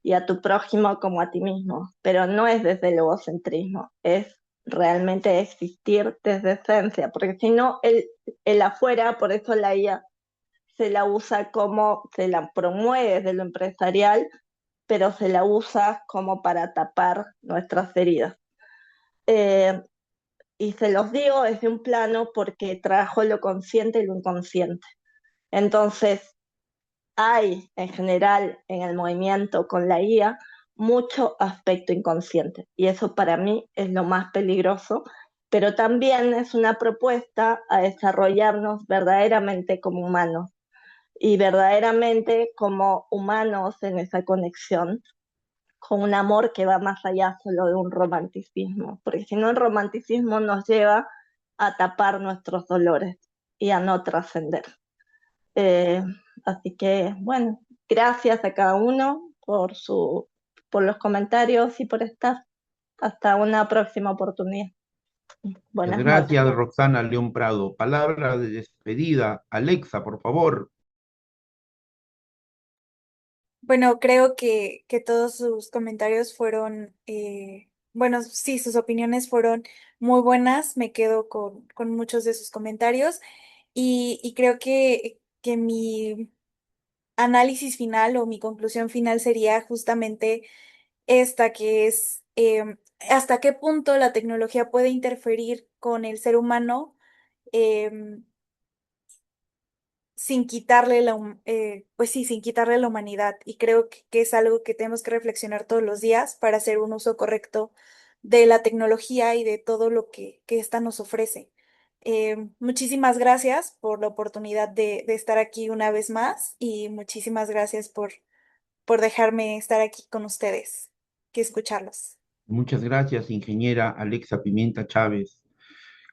y a tu prójimo como a ti mismo, pero no es desde el egocentrismo, es realmente existir desde esencia, porque si no, el afuera, por eso la IA se la usa como, se la promueve desde lo empresarial, pero se la usa como para tapar nuestras heridas. Eh, y se los digo desde un plano porque trabajo lo consciente y lo inconsciente. Entonces, hay en general en el movimiento con la IA mucho aspecto inconsciente y eso para mí es lo más peligroso, pero también es una propuesta a desarrollarnos verdaderamente como humanos y verdaderamente como humanos en esa conexión con un amor que va más allá solo de un romanticismo, porque si no el romanticismo nos lleva a tapar nuestros dolores y a no trascender. Eh, Así que, bueno, gracias a cada uno por los comentarios y por estar. Hasta una próxima oportunidad. Muchas Buenas noches. gracias, Roxana León Prado. Palabra de despedida. Alexa, por favor. Bueno, creo que todos sus comentarios fueron, bueno, sí, sus opiniones fueron muy buenas. Me quedo con muchos de sus comentarios y creo que mi análisis final o mi conclusión final sería justamente esta, que es hasta qué punto la tecnología puede interferir con el ser humano em, sin quitarle pues sí, sin quitarle la humanidad. Y creo que es algo que tenemos que reflexionar todos los días para hacer un uso correcto de la tecnología y de todo lo que ésta nos ofrece. Muchísimas gracias por la oportunidad de estar aquí una vez más y muchísimas gracias por dejarme estar aquí con ustedes, que escucharlos. Muchas gracias, ingeniera Alexa Pimienta Chávez.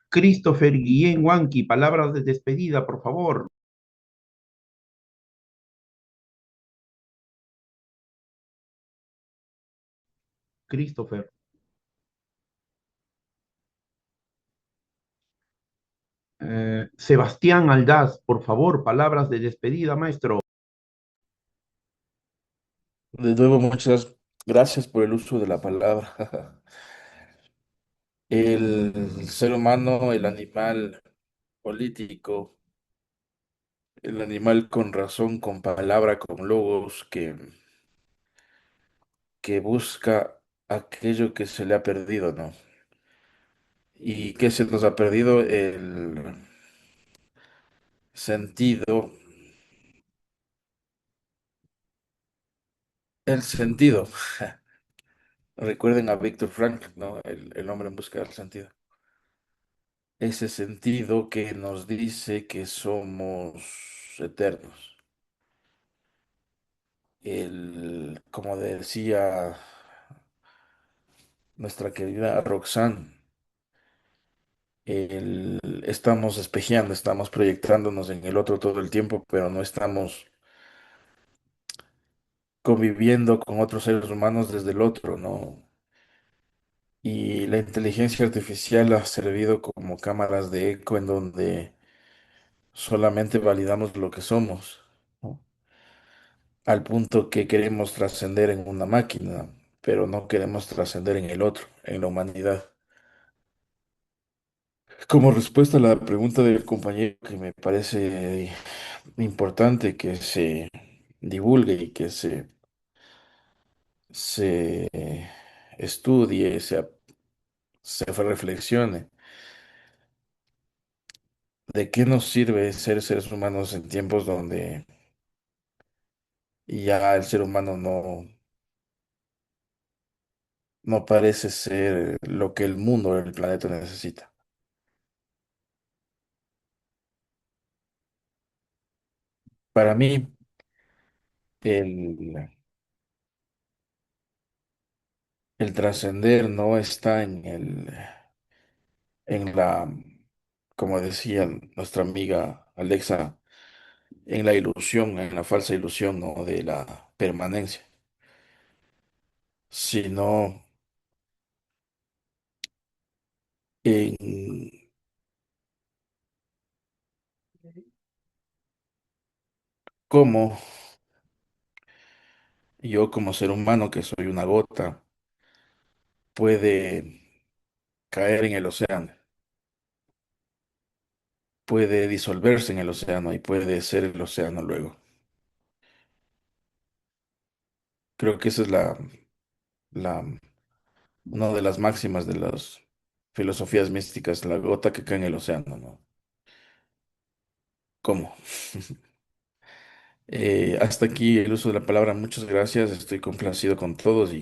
Christopher Guillén Wanqui, palabras de despedida, por favor. Christopher. Sebastián Aldaz, por favor, palabras de despedida, maestro. De nuevo, muchas gracias por el uso de la palabra. El ser humano, el animal político, el animal con razón, con palabra, con logos, que busca aquello que se le ha perdido, ¿no? ¿Y qué se nos ha perdido? El sentido, el sentido. Recuerden a Víctor Frank, ¿no? El hombre en busca del sentido. Ese sentido que nos dice que somos eternos. Como decía nuestra querida Roxanne, estamos espejeando, estamos proyectándonos en el otro todo el tiempo, pero no estamos conviviendo con otros seres humanos desde el otro, ¿no? Y la inteligencia artificial ha servido como cámaras de eco en donde solamente validamos lo que somos, ¿no? Al punto que queremos trascender en una máquina, pero no queremos trascender en el otro, en la humanidad. Como respuesta a la pregunta del compañero, que me parece importante que se divulgue y que se estudie, se reflexione. ¿De qué nos sirve ser seres humanos en tiempos donde ya el ser humano no parece ser lo que el mundo, el planeta necesita? Para mí, el, el trascender no está en como decía nuestra amiga Alexa, en la ilusión, en la falsa ilusión, ¿no? De la permanencia, sino en cómo yo como ser humano, que soy una gota, puede caer en el océano, puede disolverse en el océano y puede ser el océano luego. Creo que esa es la, una de las máximas de las filosofías místicas, la gota que cae en el océano, ¿no? ¿Cómo? Hasta aquí el uso de la palabra. Muchas gracias. Estoy complacido con todos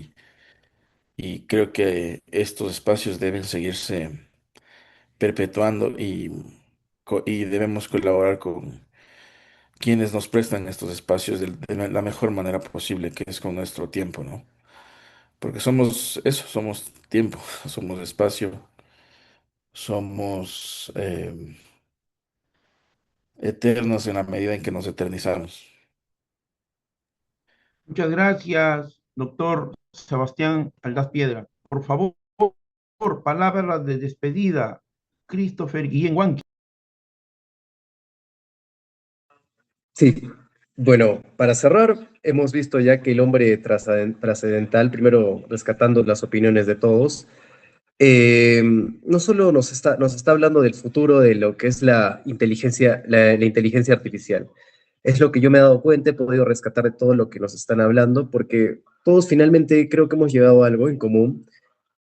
y creo que estos espacios deben seguirse perpetuando y debemos colaborar con quienes nos prestan estos espacios de la mejor manera posible, que es con nuestro tiempo, ¿no? Porque somos eso, somos tiempo, somos espacio, somos eternos en la medida en que nos eternizamos. Muchas gracias, doctor Sebastián Aldaz Piedra. Por favor, palabras de despedida, Christopher Guillén Wanqui. Sí, bueno, para cerrar, hemos visto ya que el hombre trascendental, primero rescatando las opiniones de todos, no solo nos está hablando del futuro de lo que es la inteligencia artificial. Es lo que yo me he dado cuenta, he podido rescatar de todo lo que nos están hablando, porque todos finalmente creo que hemos llegado a algo en común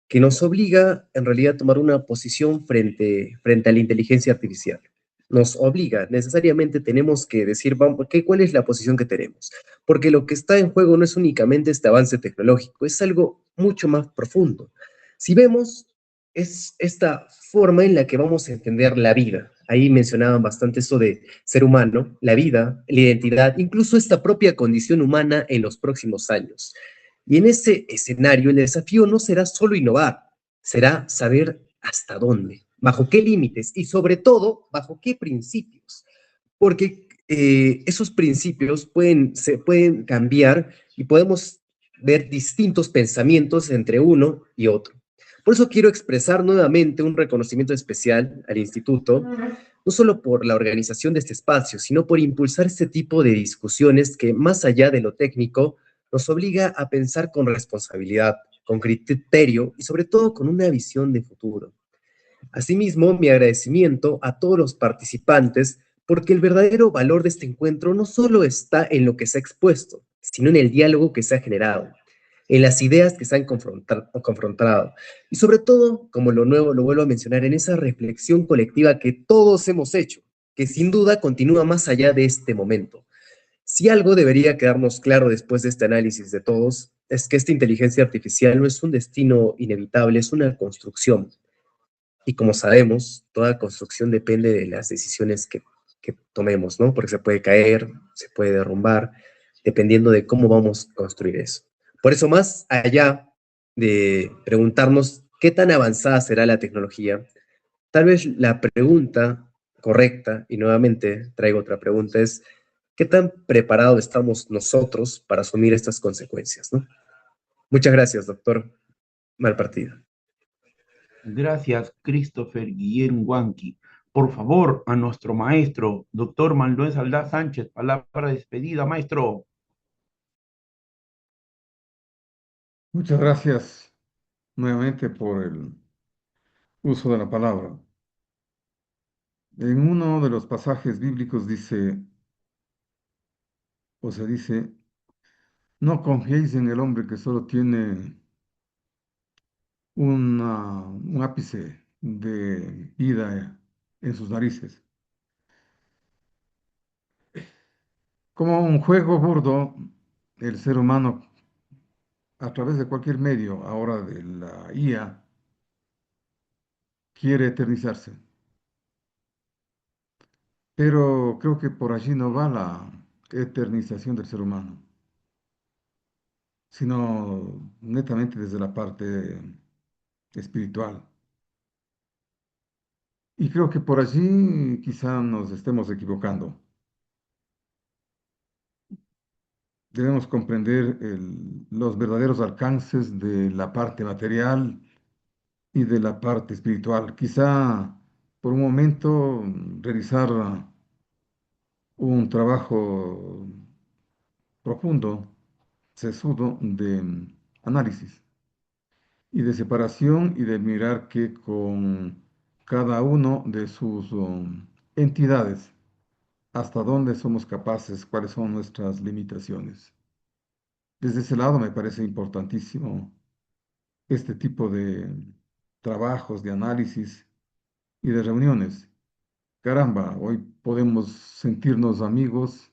que nos obliga en realidad a tomar una posición frente a la inteligencia artificial. Nos obliga, necesariamente tenemos que decir, vamos, ¿cuál es la posición que tenemos? Porque lo que está en juego no es únicamente este avance tecnológico, es algo mucho más profundo. Si vemos, es esta forma en la que vamos a entender la vida. Ahí mencionaban bastante eso de ser humano, la vida, la identidad, incluso esta propia condición humana en los próximos años. Y en ese escenario, el desafío no será solo innovar, será saber hasta dónde, bajo qué límites y sobre todo, bajo qué principios. Porque esos principios se pueden cambiar y podemos ver distintos pensamientos entre uno y otro. Por eso quiero expresar nuevamente un reconocimiento especial al instituto, no solo por la organización de este espacio, sino por impulsar este tipo de discusiones que, más allá de lo técnico, nos obliga a pensar con responsabilidad, con criterio y sobre todo con una visión de futuro. Asimismo, mi agradecimiento a todos los participantes porque el verdadero valor de este encuentro no solo está en lo que se ha expuesto, sino en el diálogo que se ha generado, en las ideas que se han confrontado y sobre todo, como lo vuelvo a mencionar, en esa reflexión colectiva que todos hemos hecho, que sin duda continúa más allá de este momento. Si algo debería quedarnos claro después de este análisis de todos, es que esta inteligencia artificial no es un destino inevitable, es una construcción. Y como sabemos, toda construcción depende de las decisiones que tomemos, ¿no? Porque se puede caer, se puede derrumbar, dependiendo de cómo vamos a construir eso. Por eso, más allá de preguntarnos qué tan avanzada será la tecnología, tal vez la pregunta correcta, y nuevamente traigo otra pregunta, es ¿qué tan preparados estamos nosotros para asumir estas consecuencias, ¿no? Muchas gracias, doctor Malpartida. Gracias, Christopher Guillén Wanqui. Por favor, a nuestro maestro, doctor Manuel Aldaz Sánchez, palabra de despedida, maestro. Muchas gracias nuevamente por el uso de la palabra. En uno de los pasajes bíblicos dice, o se dice, no confiéis en el hombre que solo tiene un ápice de vida en sus narices. Como un juego burdo, el ser humano, a través de cualquier medio, ahora de la IA, quiere eternizarse. Pero creo que por allí no va la eternización del ser humano, sino netamente desde la parte espiritual. Y creo que por allí quizá nos estemos equivocando. Debemos comprender los verdaderos alcances de la parte material y de la parte espiritual. Quizá por un momento realizar un trabajo profundo, sesudo de análisis. y de separación y de mirar que con cada uno de sus entidades, hasta dónde somos capaces, cuáles son nuestras limitaciones. Desde ese lado me parece importantísimo este tipo de trabajos, de análisis y de reuniones. Caramba, hoy podemos sentirnos amigos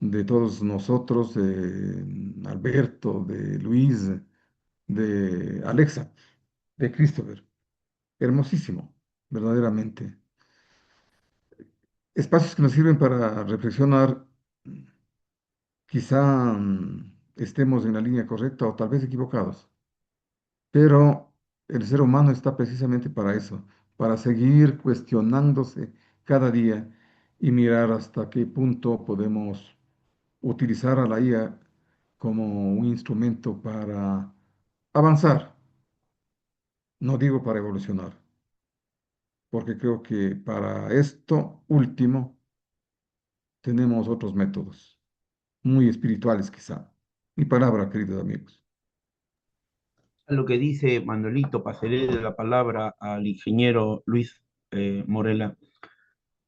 de todos nosotros, de Alberto, de Luis, de Alexa, de Christopher. Hermosísimo, verdaderamente. Espacios que nos sirven para reflexionar, quizá estemos en la línea correcta o tal vez equivocados, pero el ser humano está precisamente para eso, para seguir cuestionándose cada día y mirar hasta qué punto podemos utilizar a la IA como un instrumento para avanzar, no digo para evolucionar, porque creo que para esto último tenemos otros métodos, muy espirituales quizá. Mi palabra, queridos amigos. A lo que dice Manuelito, pasaré de la palabra al ingeniero Luis Morela.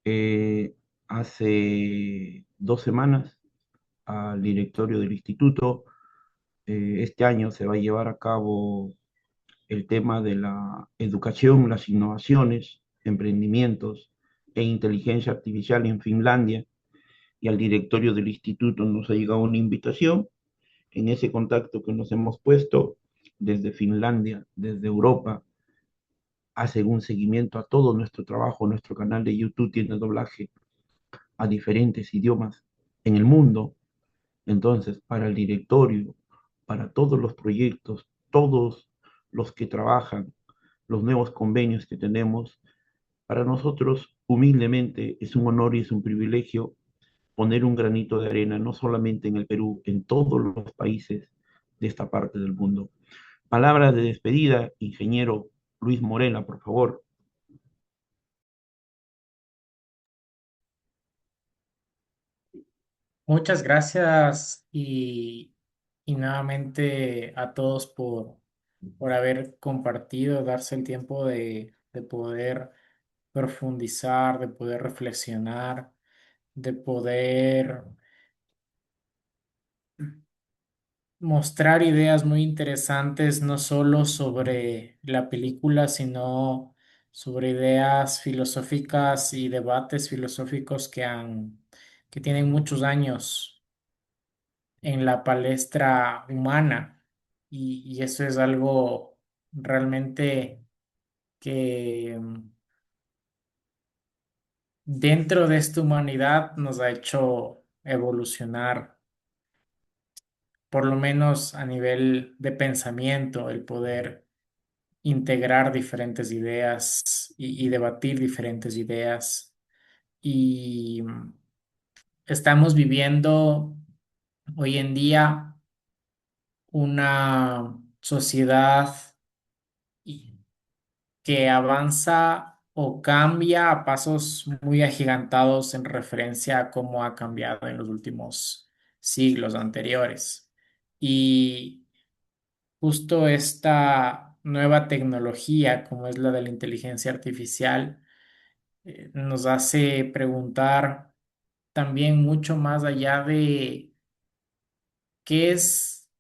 Eh, Hace 2 semanas al directorio del instituto, este año se va a llevar a cabo el tema de la educación, las innovaciones, emprendimientos e inteligencia artificial en Finlandia, y al directorio del instituto nos ha llegado una invitación. En ese contacto que nos hemos puesto desde Finlandia, desde Europa, hacen un seguimiento a todo nuestro trabajo. Nuestro canal de YouTube tiene doblaje a diferentes idiomas en el mundo. Entonces, para el directorio, para todos los proyectos, todos los que trabajan, los nuevos convenios que tenemos, para nosotros humildemente es un honor y es un privilegio poner un granito de arena, no solamente en el Perú, en todos los países de esta parte del mundo. Palabras de despedida, ingeniero Luis Morena, por favor. Muchas gracias y nuevamente a todos por haber compartido, darse el tiempo de poder profundizar, de poder reflexionar, de poder mostrar ideas muy interesantes, no solo sobre la película, sino sobre ideas filosóficas y debates filosóficos que tienen muchos años en la palestra humana. Y eso es algo realmente que dentro de esta humanidad nos ha hecho evolucionar, por lo menos a nivel de pensamiento, el poder integrar diferentes ideas y debatir diferentes ideas. Y estamos viviendo hoy en día una sociedad y- que avanza o cambia a pasos muy agigantados en referencia a cómo ha cambiado en los últimos siglos anteriores. Y justo esta nueva tecnología, como es la de la inteligencia artificial, nos hace preguntar también mucho más allá de qué es,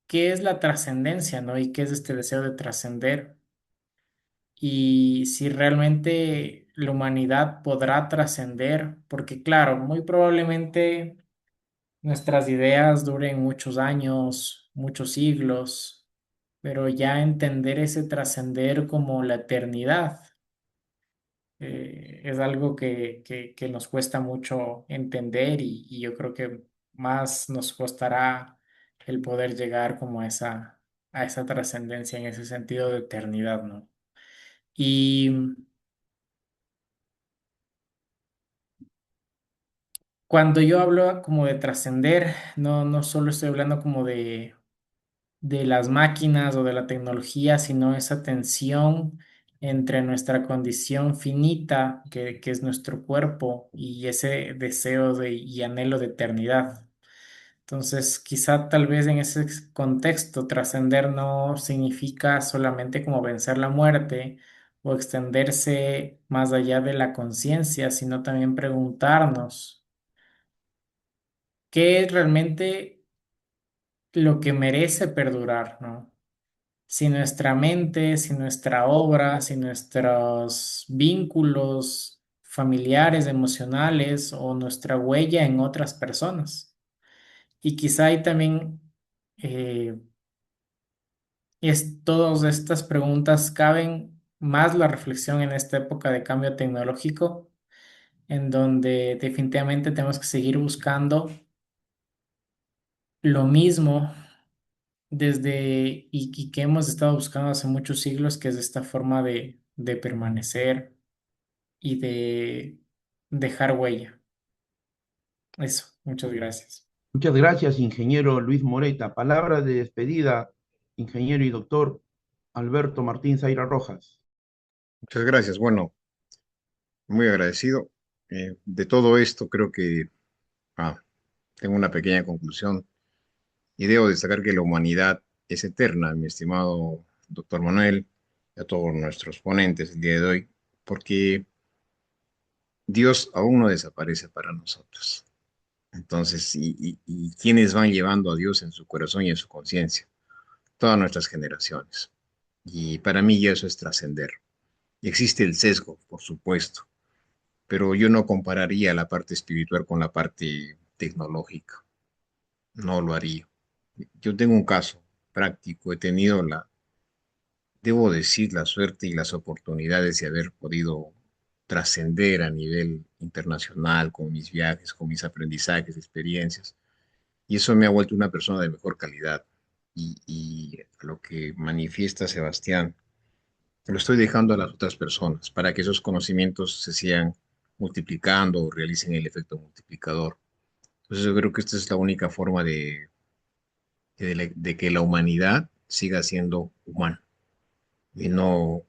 qué es la trascendencia, ¿no? Y qué es este deseo de trascender. Y si realmente la humanidad podrá trascender, porque claro, muy probablemente nuestras ideas duren muchos años, muchos siglos, pero ya entender ese trascender como la eternidad es algo que nos cuesta mucho entender y yo creo que más nos costará el poder llegar como a esa trascendencia en ese sentido de eternidad, ¿no? Y cuando yo hablo como de trascender, no solo estoy hablando como de las máquinas o de la tecnología, sino esa tensión entre nuestra condición finita, que es nuestro cuerpo, y ese deseo y anhelo de eternidad. Entonces, quizá tal vez en ese contexto trascender no significa solamente como vencer la muerte o extenderse más allá de la conciencia, sino también preguntarnos qué es realmente lo que merece perdurar, ¿no? Si nuestra mente, si nuestra obra, si nuestros vínculos familiares, emocionales o nuestra huella en otras personas. Y quizá ahí también eh, todas estas preguntas caben más la reflexión en esta época de cambio tecnológico, en donde definitivamente tenemos que seguir buscando lo mismo y que hemos estado buscando hace muchos siglos, que es esta forma de permanecer y de dejar huella. Eso, muchas gracias. Muchas gracias, ingeniero Luis Moreta. Palabra de despedida, ingeniero y doctor Alberto Martín Zaira Rojas. Muchas gracias. Bueno, muy agradecido. De todo esto creo que tengo una pequeña conclusión y debo destacar que la humanidad es eterna, mi estimado doctor Manuel, y a todos nuestros ponentes el día de hoy, porque Dios aún no desaparece para nosotros. Entonces, y quienes van llevando a Dios en su corazón y en su conciencia, todas nuestras generaciones. Y para mí ya eso es trascender. Existe el sesgo, por supuesto, pero yo no compararía la parte espiritual con la parte tecnológica. No lo haría. Yo tengo un caso práctico. He tenido debo decir, la suerte y las oportunidades de haber podido trascender a nivel internacional con mis viajes, con mis aprendizajes, experiencias. Y eso me ha vuelto una persona de mejor calidad. Y lo que manifiesta Sebastián, lo estoy dejando a las otras personas para que esos conocimientos se sigan multiplicando o realicen el efecto multiplicador. Entonces yo creo que esta es la única forma de que la humanidad siga siendo humana y no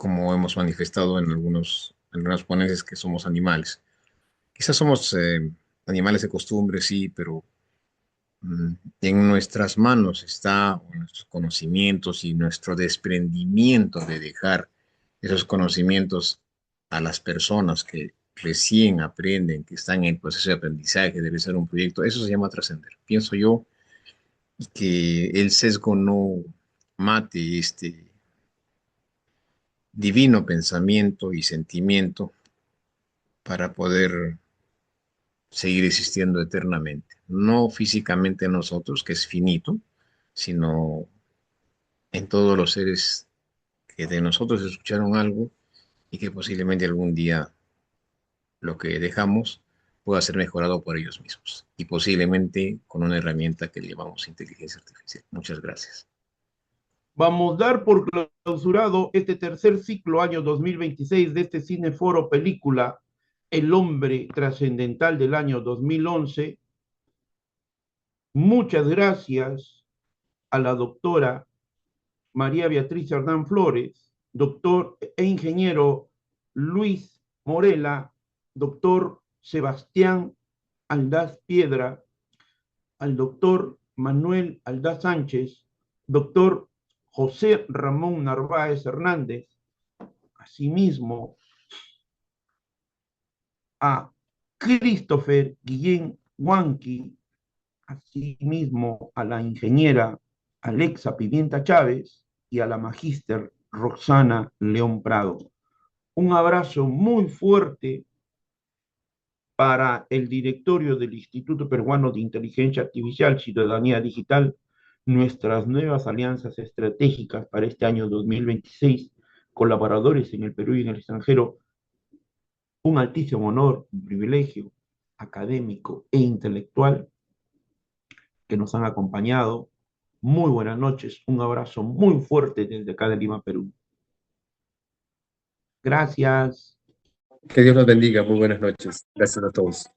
como hemos manifestado en algunas ponencias que somos animales. Quizás somos animales de costumbre, sí, pero mm, en nuestras manos está nuestros conocimientos y nuestro desprendimiento de dejar esos conocimientos a las personas que recién aprenden, que están en el proceso de aprendizaje, debe ser un proyecto. Eso se llama trascender. Pienso yo y que el sesgo no mate este divino pensamiento y sentimiento para poder seguir existiendo eternamente. No físicamente en nosotros, que es finito, sino en todos los seres que de nosotros escucharon algo y que posiblemente algún día lo que dejamos pueda ser mejorado por ellos mismos y posiblemente con una herramienta que llamamos inteligencia artificial. Muchas gracias. Vamos a dar por clausurado este tercer ciclo año 2026 de este Cineforo Película El hombre trascendental del año 2011. Muchas gracias a la doctora María Beatriz Hernán Flores, doctor e ingeniero Luis Morela, doctor Sebastián Aldaz Piedra, al doctor Manuel Aldaz Sánchez, doctor José Ramón Narváez Hernández, asimismo a Christopher Guillén Huanqui, asimismo a la ingeniera Alexa Pimienta Chávez y a la magíster Roxana León Prado. Un abrazo muy fuerte para el directorio del Instituto Peruano de Inteligencia Artificial, Ciudadanía Digital, nuestras nuevas alianzas estratégicas para este año 2026, colaboradores en el Perú y en el extranjero, un altísimo honor, un privilegio académico e intelectual que nos han acompañado. Muy buenas noches, un abrazo muy fuerte desde acá de Lima, Perú. Gracias. Que Dios los bendiga. Muy buenas noches. Gracias a todos.